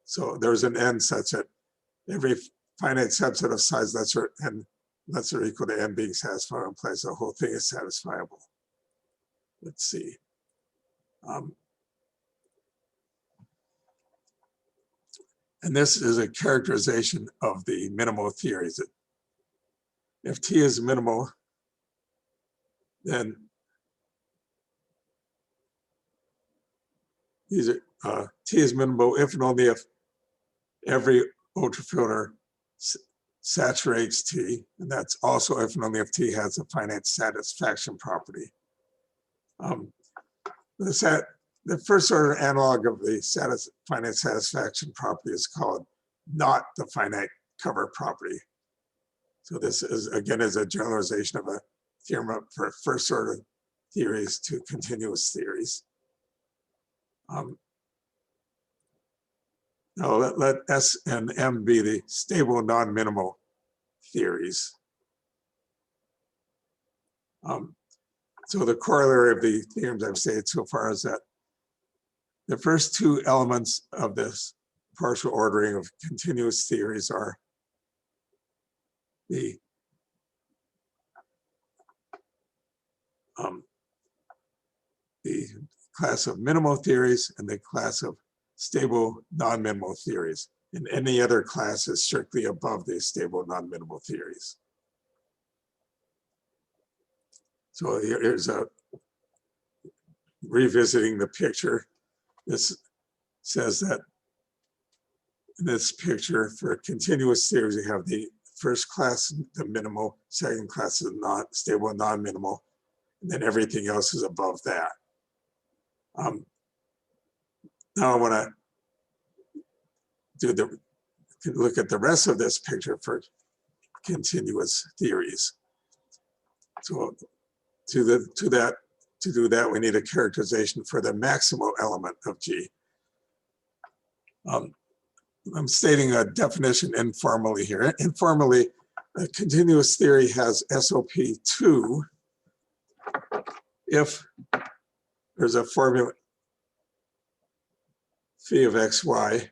So there's an n such that every finite subset of size lesser or equal to n being satisfiable implies the whole thing is satisfiable. Let's see. And this is a characterization of the minimal theories. If T is minimal, then T is minimal if and only if every ultrafilter saturates T, and that's also if and only if T has a finite satisfaction property. The first order analog of the finite satisfaction property is called not the finite cover property. So this is, again, is a generalization of a theorem for first order theories to continuous theories. Now let S and M be the stable non-minimal theories. So the corollary of the theorems I've stated so far is that the first 2 elements of this partial ordering of continuous theories are the class of minimal theories and the class of stable non-minimal theories. And any other class is strictly above the stable non-minimal theories. So here's revisiting the picture. this says that in this picture for continuous theories, you have the first class, the minimal, second class is not stable, non-minimal, and then everything else is above that. Now I want to look at the rest of this picture for continuous theories. So to do that, we need a characterization for the maximal element of G. I'm stating a definition informally here. Informally, a continuous theory has SOP2 if there's a formula phi of xy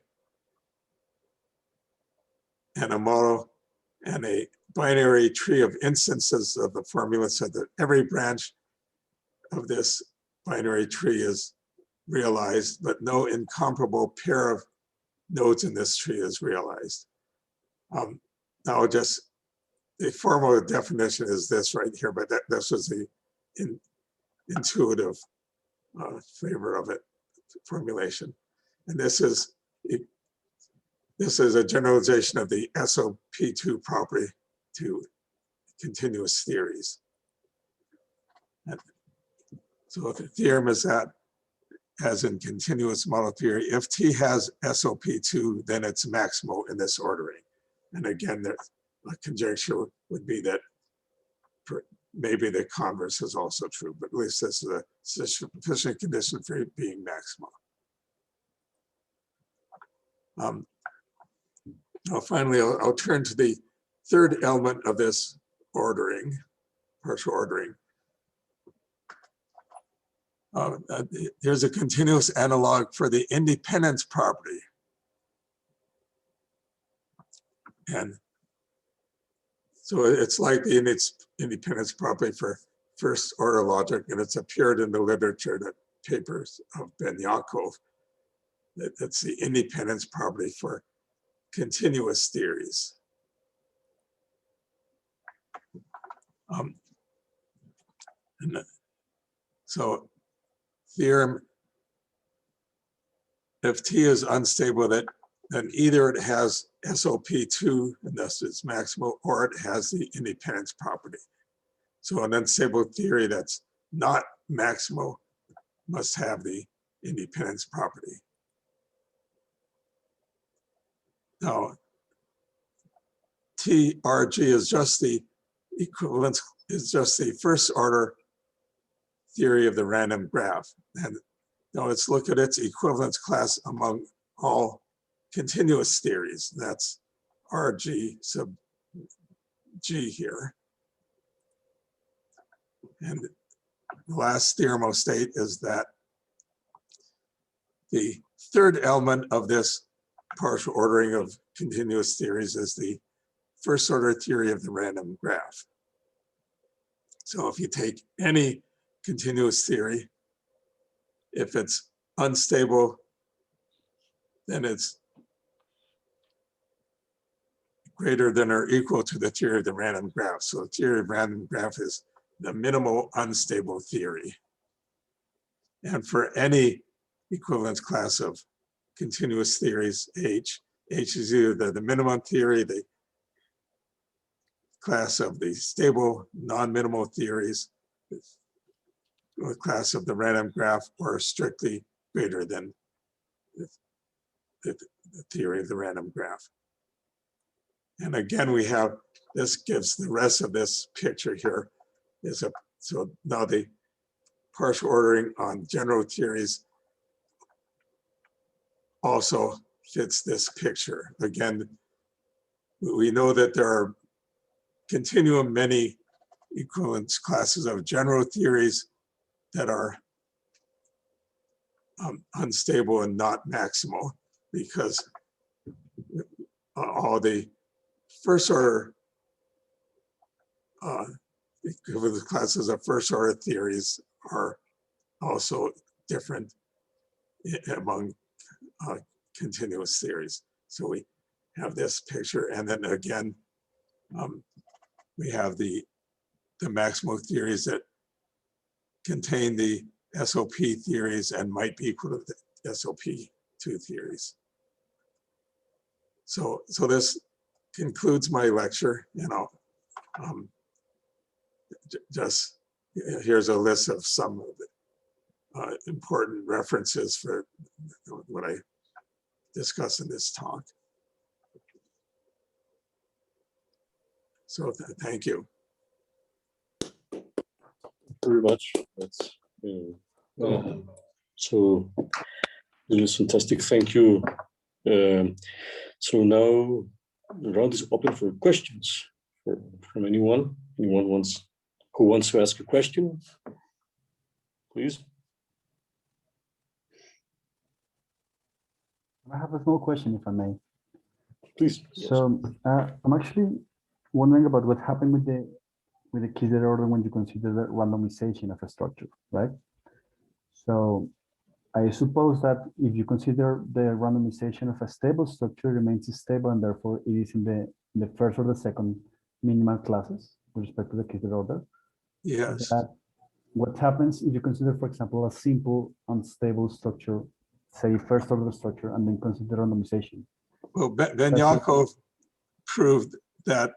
and a model and a binary tree of instances of the formula so that every branch of this binary tree is realized, but no incomparable pair of nodes in this tree is realized. Now just the formal definition is this right here, but this was the intuitive flavor of it, formulation. And this is a generalization of the SOP2 property to continuous theories. And so the theorem is that, as in continuous model theory, if T has SOP2, then it's maximal in this ordering. And again, a conjecture would be that maybe the converse is also true, but at least this is a sufficient condition for it being maximal. Now finally, I'll turn to the third element of this ordering, partial ordering. Here's a continuous analog for the independence property. And so it's like the independence property for first order logic, and it's appeared in the literature, the papers of Ben Yaakov. That's the independence property for continuous theories. So theorem, if T is unstable, then either it has SOP2, and thus it's maximal, or it has the independence property. So an unstable theory that's not maximal must have the independence property. Now, TRG is just the equivalence, is just the first order theory of the random graph. And now let's look at its equivalence class among all continuous theories. That's RG sub G here. And the last theorem I'll state is that the third element of this partial ordering of continuous theories is the first order theory of the random graph. So if you take any continuous theory, if it's unstable, then it's greater than or equal to the theory of the random graph. So the theory of random graph is the minimal unstable theory. And for any equivalence class of continuous theories, H is either the minimum theory, the class of the stable non-minimal theories, the class of the random graph, or strictly greater than the theory of the random graph. And again, we have, this gives the rest of this picture here. So now the partial ordering on general theories also fits this picture. Again, we know that there are continuum many equivalence classes of general theories that are unstable and not maximal, because all the first order equivalence classes of first order theories are also different among continuous theories. So we have this picture, and then again, we have the maximal theories that contain the SOP theories and might be equal SOP2 theories. So this concludes my lecture. Just here's a list of some of the important references for what I discuss in this talk. So thank you. Very much. That's so it was fantastic. Thank you. So now the round is open for questions from anyone. Anyone who wants to ask a question, please. I have a small question, if I may. Please. So I'm actually wondering about what happened with the Keisler order when you consider the randomization of a structure, right? So I suppose that if you consider the randomization of a stable structure remains stable, and therefore it is in the first or the second minimal classes with respect to the Keisler order. Yes. What happens if you consider, for example, a simple unstable structure, say first order structure, and then consider randomization? Well, Ben-Yaakov proved that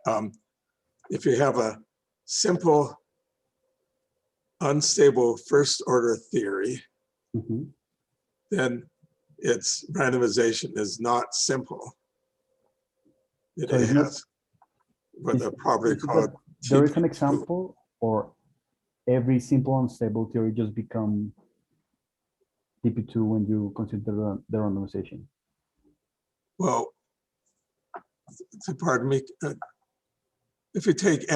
if you have a simple unstable first order theory, then its randomization is not simple. It has what the property called. There is an example, or every simple unstable theory just become TP2 when you consider the randomization? Well, pardon me. If you take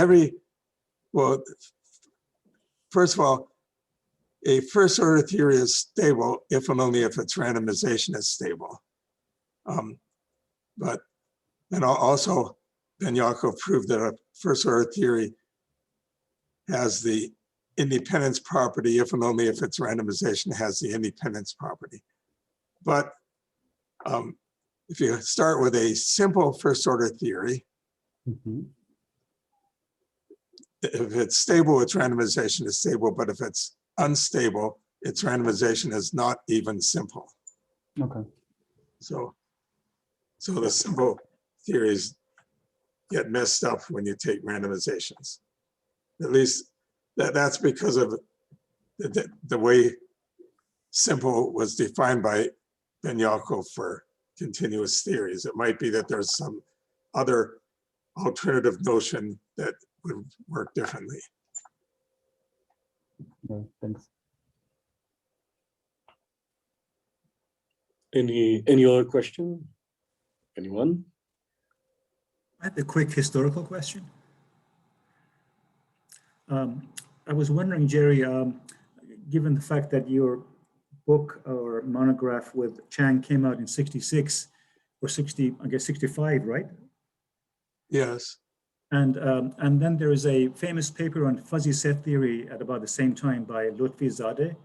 first of all, a first order theory is stable if and only if its randomization is stable. And also Ben-Yaakov proved that a first order theory has the independence property if and only if its randomization has the independence property. But if you start with a simple first order theory, if it's stable, its randomization is stable, but if it's unstable, its randomization is not even simple. Okay. So the simple theories get messed up when you take randomizations. At least that's because of the way simple was defined by Ben-Yaakov for continuous theories. It might be that there's some other alternative notion that would work differently. Yeah, thanks. Any other question? Anyone? I have a quick historical question. I was wondering, Jerry, given the fact that your book or monograph with Chang came out in 66 or 60, I guess 65, right? Yes. And then there is a famous paper on fuzzy set theory at about the same time by Lutfi Zadeh.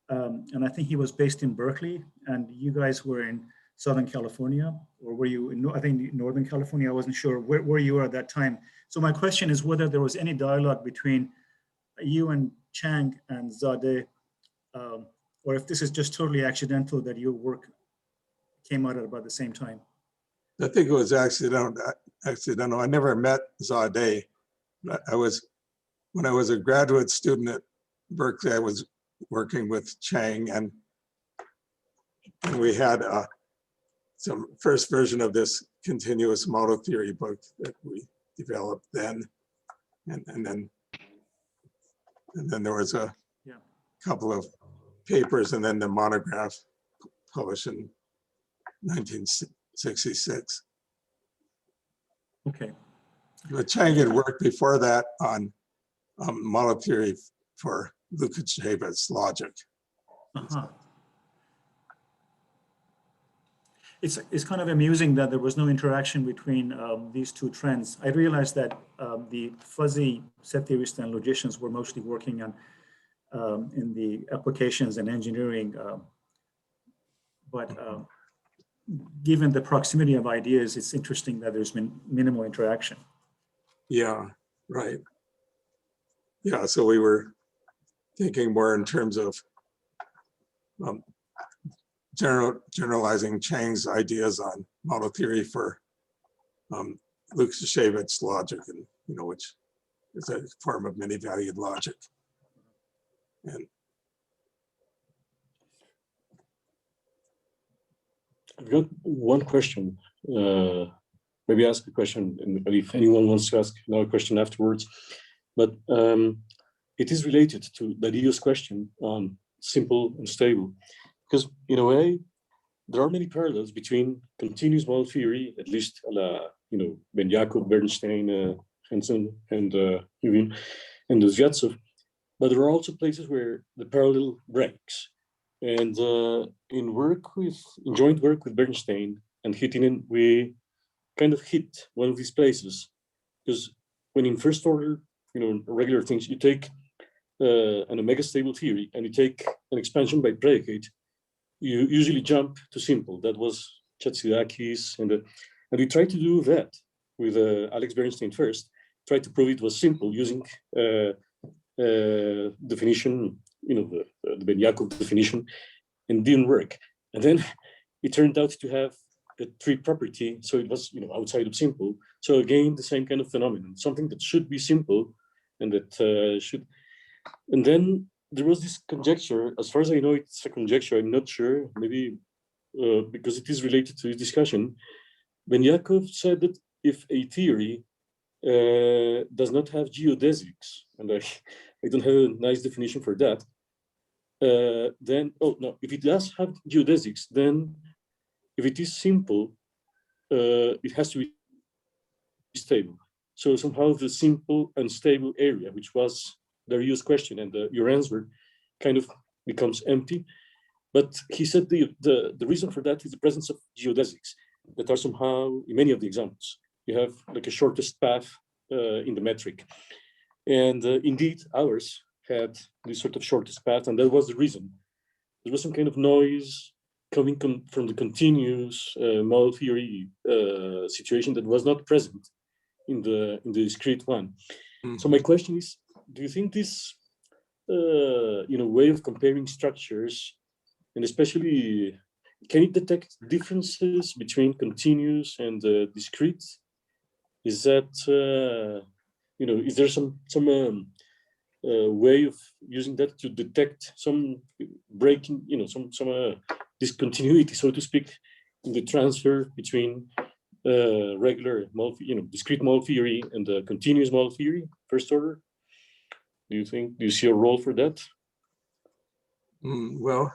And I think he was based in Berkeley, and you guys were in Southern California, or were you in, I think, Northern California? I wasn't sure where you were at that time. So my question is whether there was any dialogue between you and Chang and Zadeh, or if this is just totally accidental that your work came out at about the same time. I think it was accidental. I never met Zadeh. When I was a graduate student at Berkeley, I was working with Chang, and we had some first version of this continuous model theory book that we developed then, and then there was a couple of papers, and then the monograph published in 1966. Okay. But Chang had worked before that on model theory for Lukasheva's logic. It's kind of amusing that there was no interaction between these two trends. I realized that the fuzzy set theorists and logicians were mostly working on in the applications and engineering, but given the proximity of ideas, it's interesting that there's been minimal interaction. Yeah, right. Yeah, so we were thinking more in terms of generalizing Chang's ideas on model theory for Lukasiewicz logic, and which is a form of many-valued logic. And I've got one question. Maybe ask a question, and if anyone wants to ask another question afterwards. But it is related to Dario's question on simple and stable, because in a way, there are many parallels between continuous model theory, at least Ben Jacob, Bernstein, Hansen, and Yuvin, and Zvyatsev. But there are also places where the parallel breaks. And in joint work with Bernstein and Hittinen, we kind of hit one of these places, because when in first order, regular things, you take an omega stable theory and you take an expansion by predicate, you usually jump to simple. That was Chatsidakis, and we tried to do that with Alex Bernstein first, tried to prove it was simple using definition, the Ben Jacob definition, and didn't work. And then it turned out to have a tree property, so it was outside of simple. So again, the same kind of phenomenon, something that should be simple, and that should. And then there was this conjecture. As far as I know, it's a conjecture. I'm not sure. Maybe because it is related to this discussion. Ben Jacob said that if a theory does not have geodesics, and I don't have a nice definition for that, then, if it does have geodesics, then if it is simple, it has to be stable. So somehow the simple and stable area, which was Dario's question, and your answer kind of becomes empty. But he said the reason for that is the presence of geodesics that are somehow, in many of the examples, you have like a shortest path in the metric. And indeed, ours had this sort of shortest path, and that was the reason. There was some kind of noise coming from the continuous model theory situation that was not present in the discrete one. Mm-hmm. So my question is, do you think this way of comparing structures, and especially, can it detect differences between continuous and discrete? Is that is there some way of using that to detect some breaking, some discontinuity, so to speak, in the transfer between regular model, discrete model theory and the continuous model theory, first order? Do you see a role for that? Well,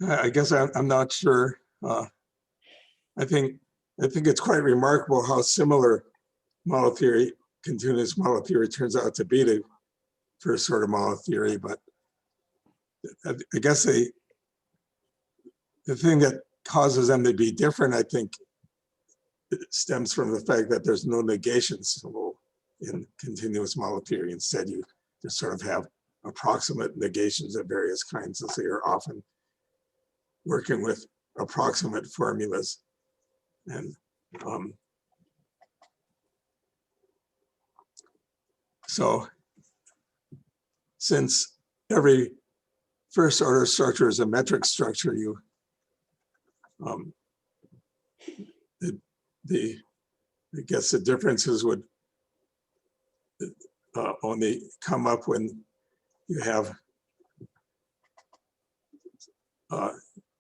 I guess I'm not sure. I think it's quite remarkable how similar model theory, continuous model theory, turns out to be to first order model theory. But I guess the thing that causes them to be different, I think, it stems from the fact that there's no negation symbol in continuous model theory. Instead, you just sort of have approximate negations of various kinds, so you're often working with approximate formulas. And so since every first order structure is a metric structure, I guess the differences would only come up when you have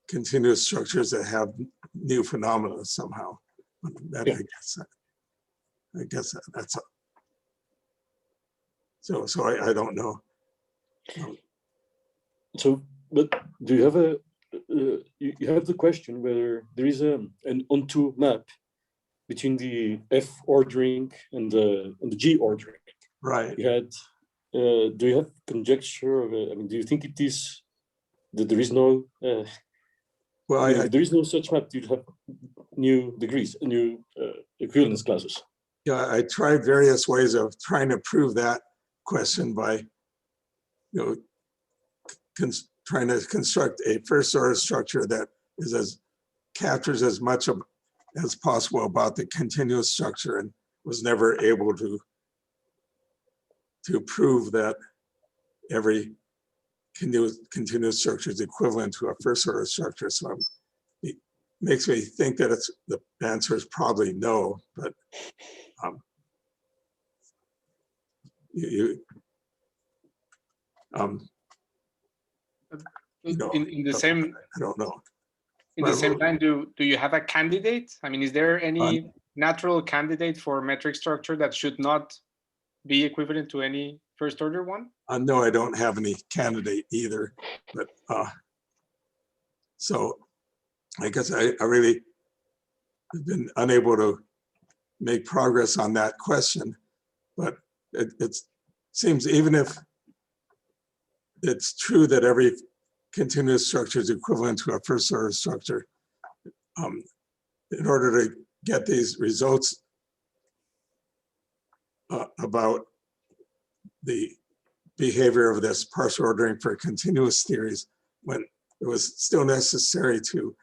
continuous structures that have new phenomena somehow. That, yeah. I guess that's a, so I don't know. So, but do you have you have the question whether there is an onto map between the F ordering and the G ordering? Right. You had. Do you have conjecture of? Do you think it is that there is no? Well, if there is no such map, you'd have new degrees, new equivalence classes. Yeah, I tried various ways of trying to prove that question by, trying to construct a first order structure that is captures as much as possible about the continuous structure, and was never able to to prove that every continuous structure is equivalent to a first order structure. So it makes me think that the answer is probably no, but in the same, I don't know. in the same line, do you have a candidate? I mean, is there any natural candidate for metric structure that should not be equivalent to any first order one? No, I don't have any candidate either, but so I guess I really have been unable to make progress on that question, but it seems even if it's true that every continuous structure is equivalent to a first order structure, in order to get these results about the behavior of this partial ordering for continuous theories, when it was still necessary to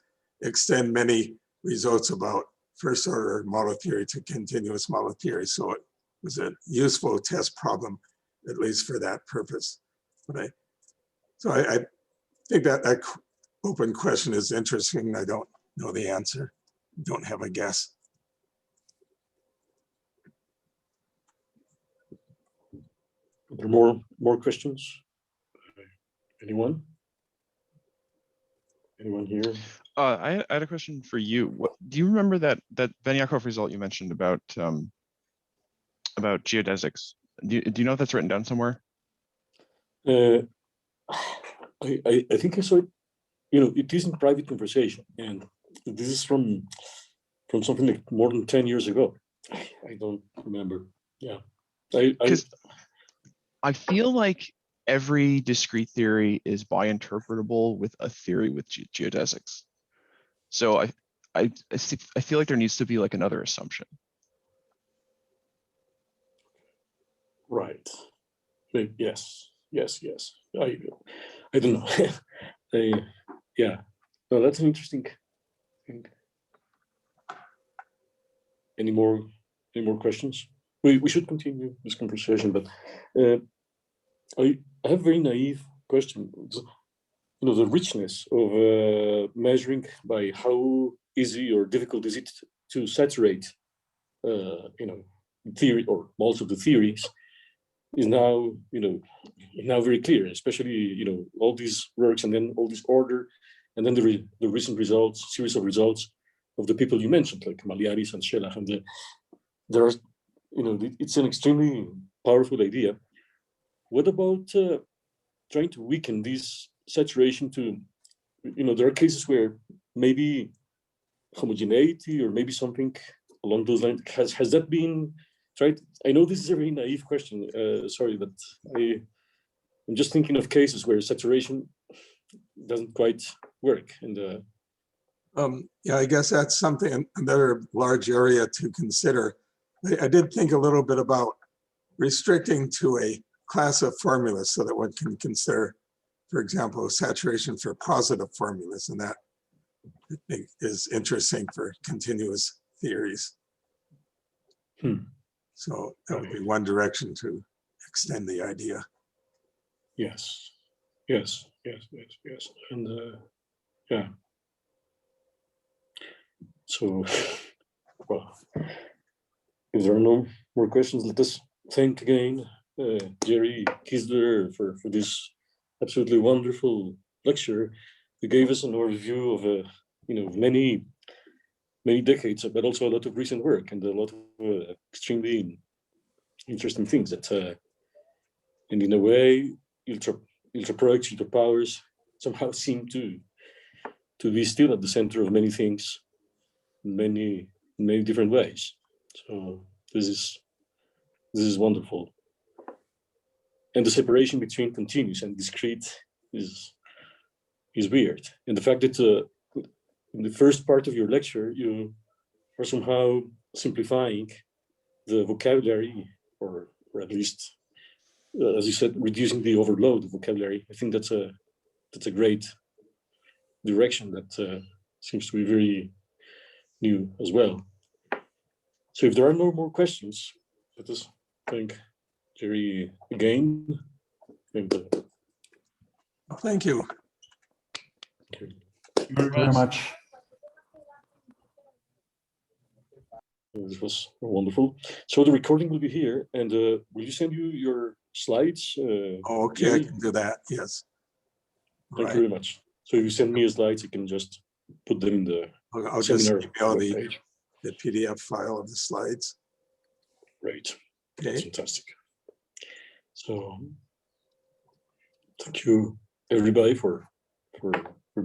extend many results about first order model theory to continuous model theory. So it was a useful test problem, at least for that purpose. But I think that open question is interesting. I don't know the answer. Don't have a guess. Are there more questions? Anyone? Anyone here? I had a question for you. Do you remember that Benyakov result you mentioned about geodesics? Do you know if that's written down somewhere? I think I saw it. It is in private conversation, and this is from something like more than 10 years ago. I don't remember. Yeah, I feel like every discrete theory is bi-interpretable with a theory with geodesics. So I feel like there needs to be like another assumption. Right. Yes. I don't know. Yeah. No, that's an interesting thing. Any more questions? We should continue this conversation, but I have a very naive question. The richness of measuring by how easy or difficult is it to saturate, theory or most of the theories is now, now very clear, especially, all these works and then all this order, and then the recent series of results of the people you mentioned, like Maliaris and Scheller, and there are, it's an extremely powerful idea. What about trying to weaken this saturation to, there are cases where maybe homogeneity or maybe something along those lines, has that been tried? I know this is a very naive question, sorry, but I'm just thinking of cases where saturation doesn't quite work. And yeah, I guess that's something, another large area to consider. I did think a little bit about restricting to a class of formulas so that one can consider, for example, saturation for positive formulas, and that I think is interesting for continuous theories. So that would be one direction to extend the idea. Yes. And yeah. So, well, if there are no more questions, let us thank again Jerry Keisler for this absolutely wonderful lecture. He gave us an overview of many decades, but also a lot of recent work and a lot of extremely interesting things that, and in a way, ultraproducts, ultrapowers somehow seem to be still at the center of many things, in many different ways. So this is wonderful. And the separation between continuous and discrete is weird. And the fact that in the first part of your lecture, you are somehow simplifying the vocabulary, or at least, as you said, reducing the overload of vocabulary. I think that's a great direction that seems to be very new as well. So if there are no more questions, let us thank Jerry, again. And, Thank you. okay. Thank you very much. This was wonderful. So the recording will be here, and will you send your slides? Okay, I Jerry? can do that. Yes. Thank you very much. So if you send me your slides, you can just put them in the I'll just Seminario email webpage. the PDF file of the slides. Great. That's Okay. fantastic. So thank you everybody for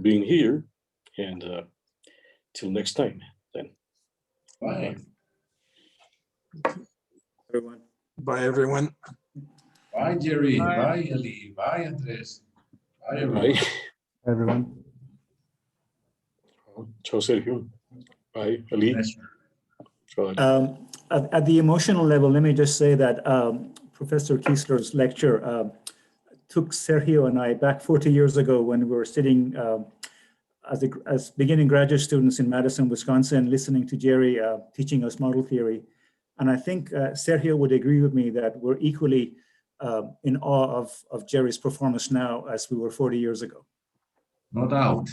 being here, and till next time then. Bye. Everyone. Bye, everyone. Bye, Jerry. Bye. Bye, Eli. Bye, Andres. Bye, everyone. Bye. Everyone. Ciao, Sergio. Bye, Ali. Pleasure. Ciao. At the emotional level, let me just say that Professor Keisler's lecture took Sergio and I back 40 years ago when we were sitting as beginning graduate students in Madison, Wisconsin, listening to Jerry teaching us model theory. And I think Sergio would agree with me that we're equally in awe of Jerry's performance now as we were 40 years ago. No doubt.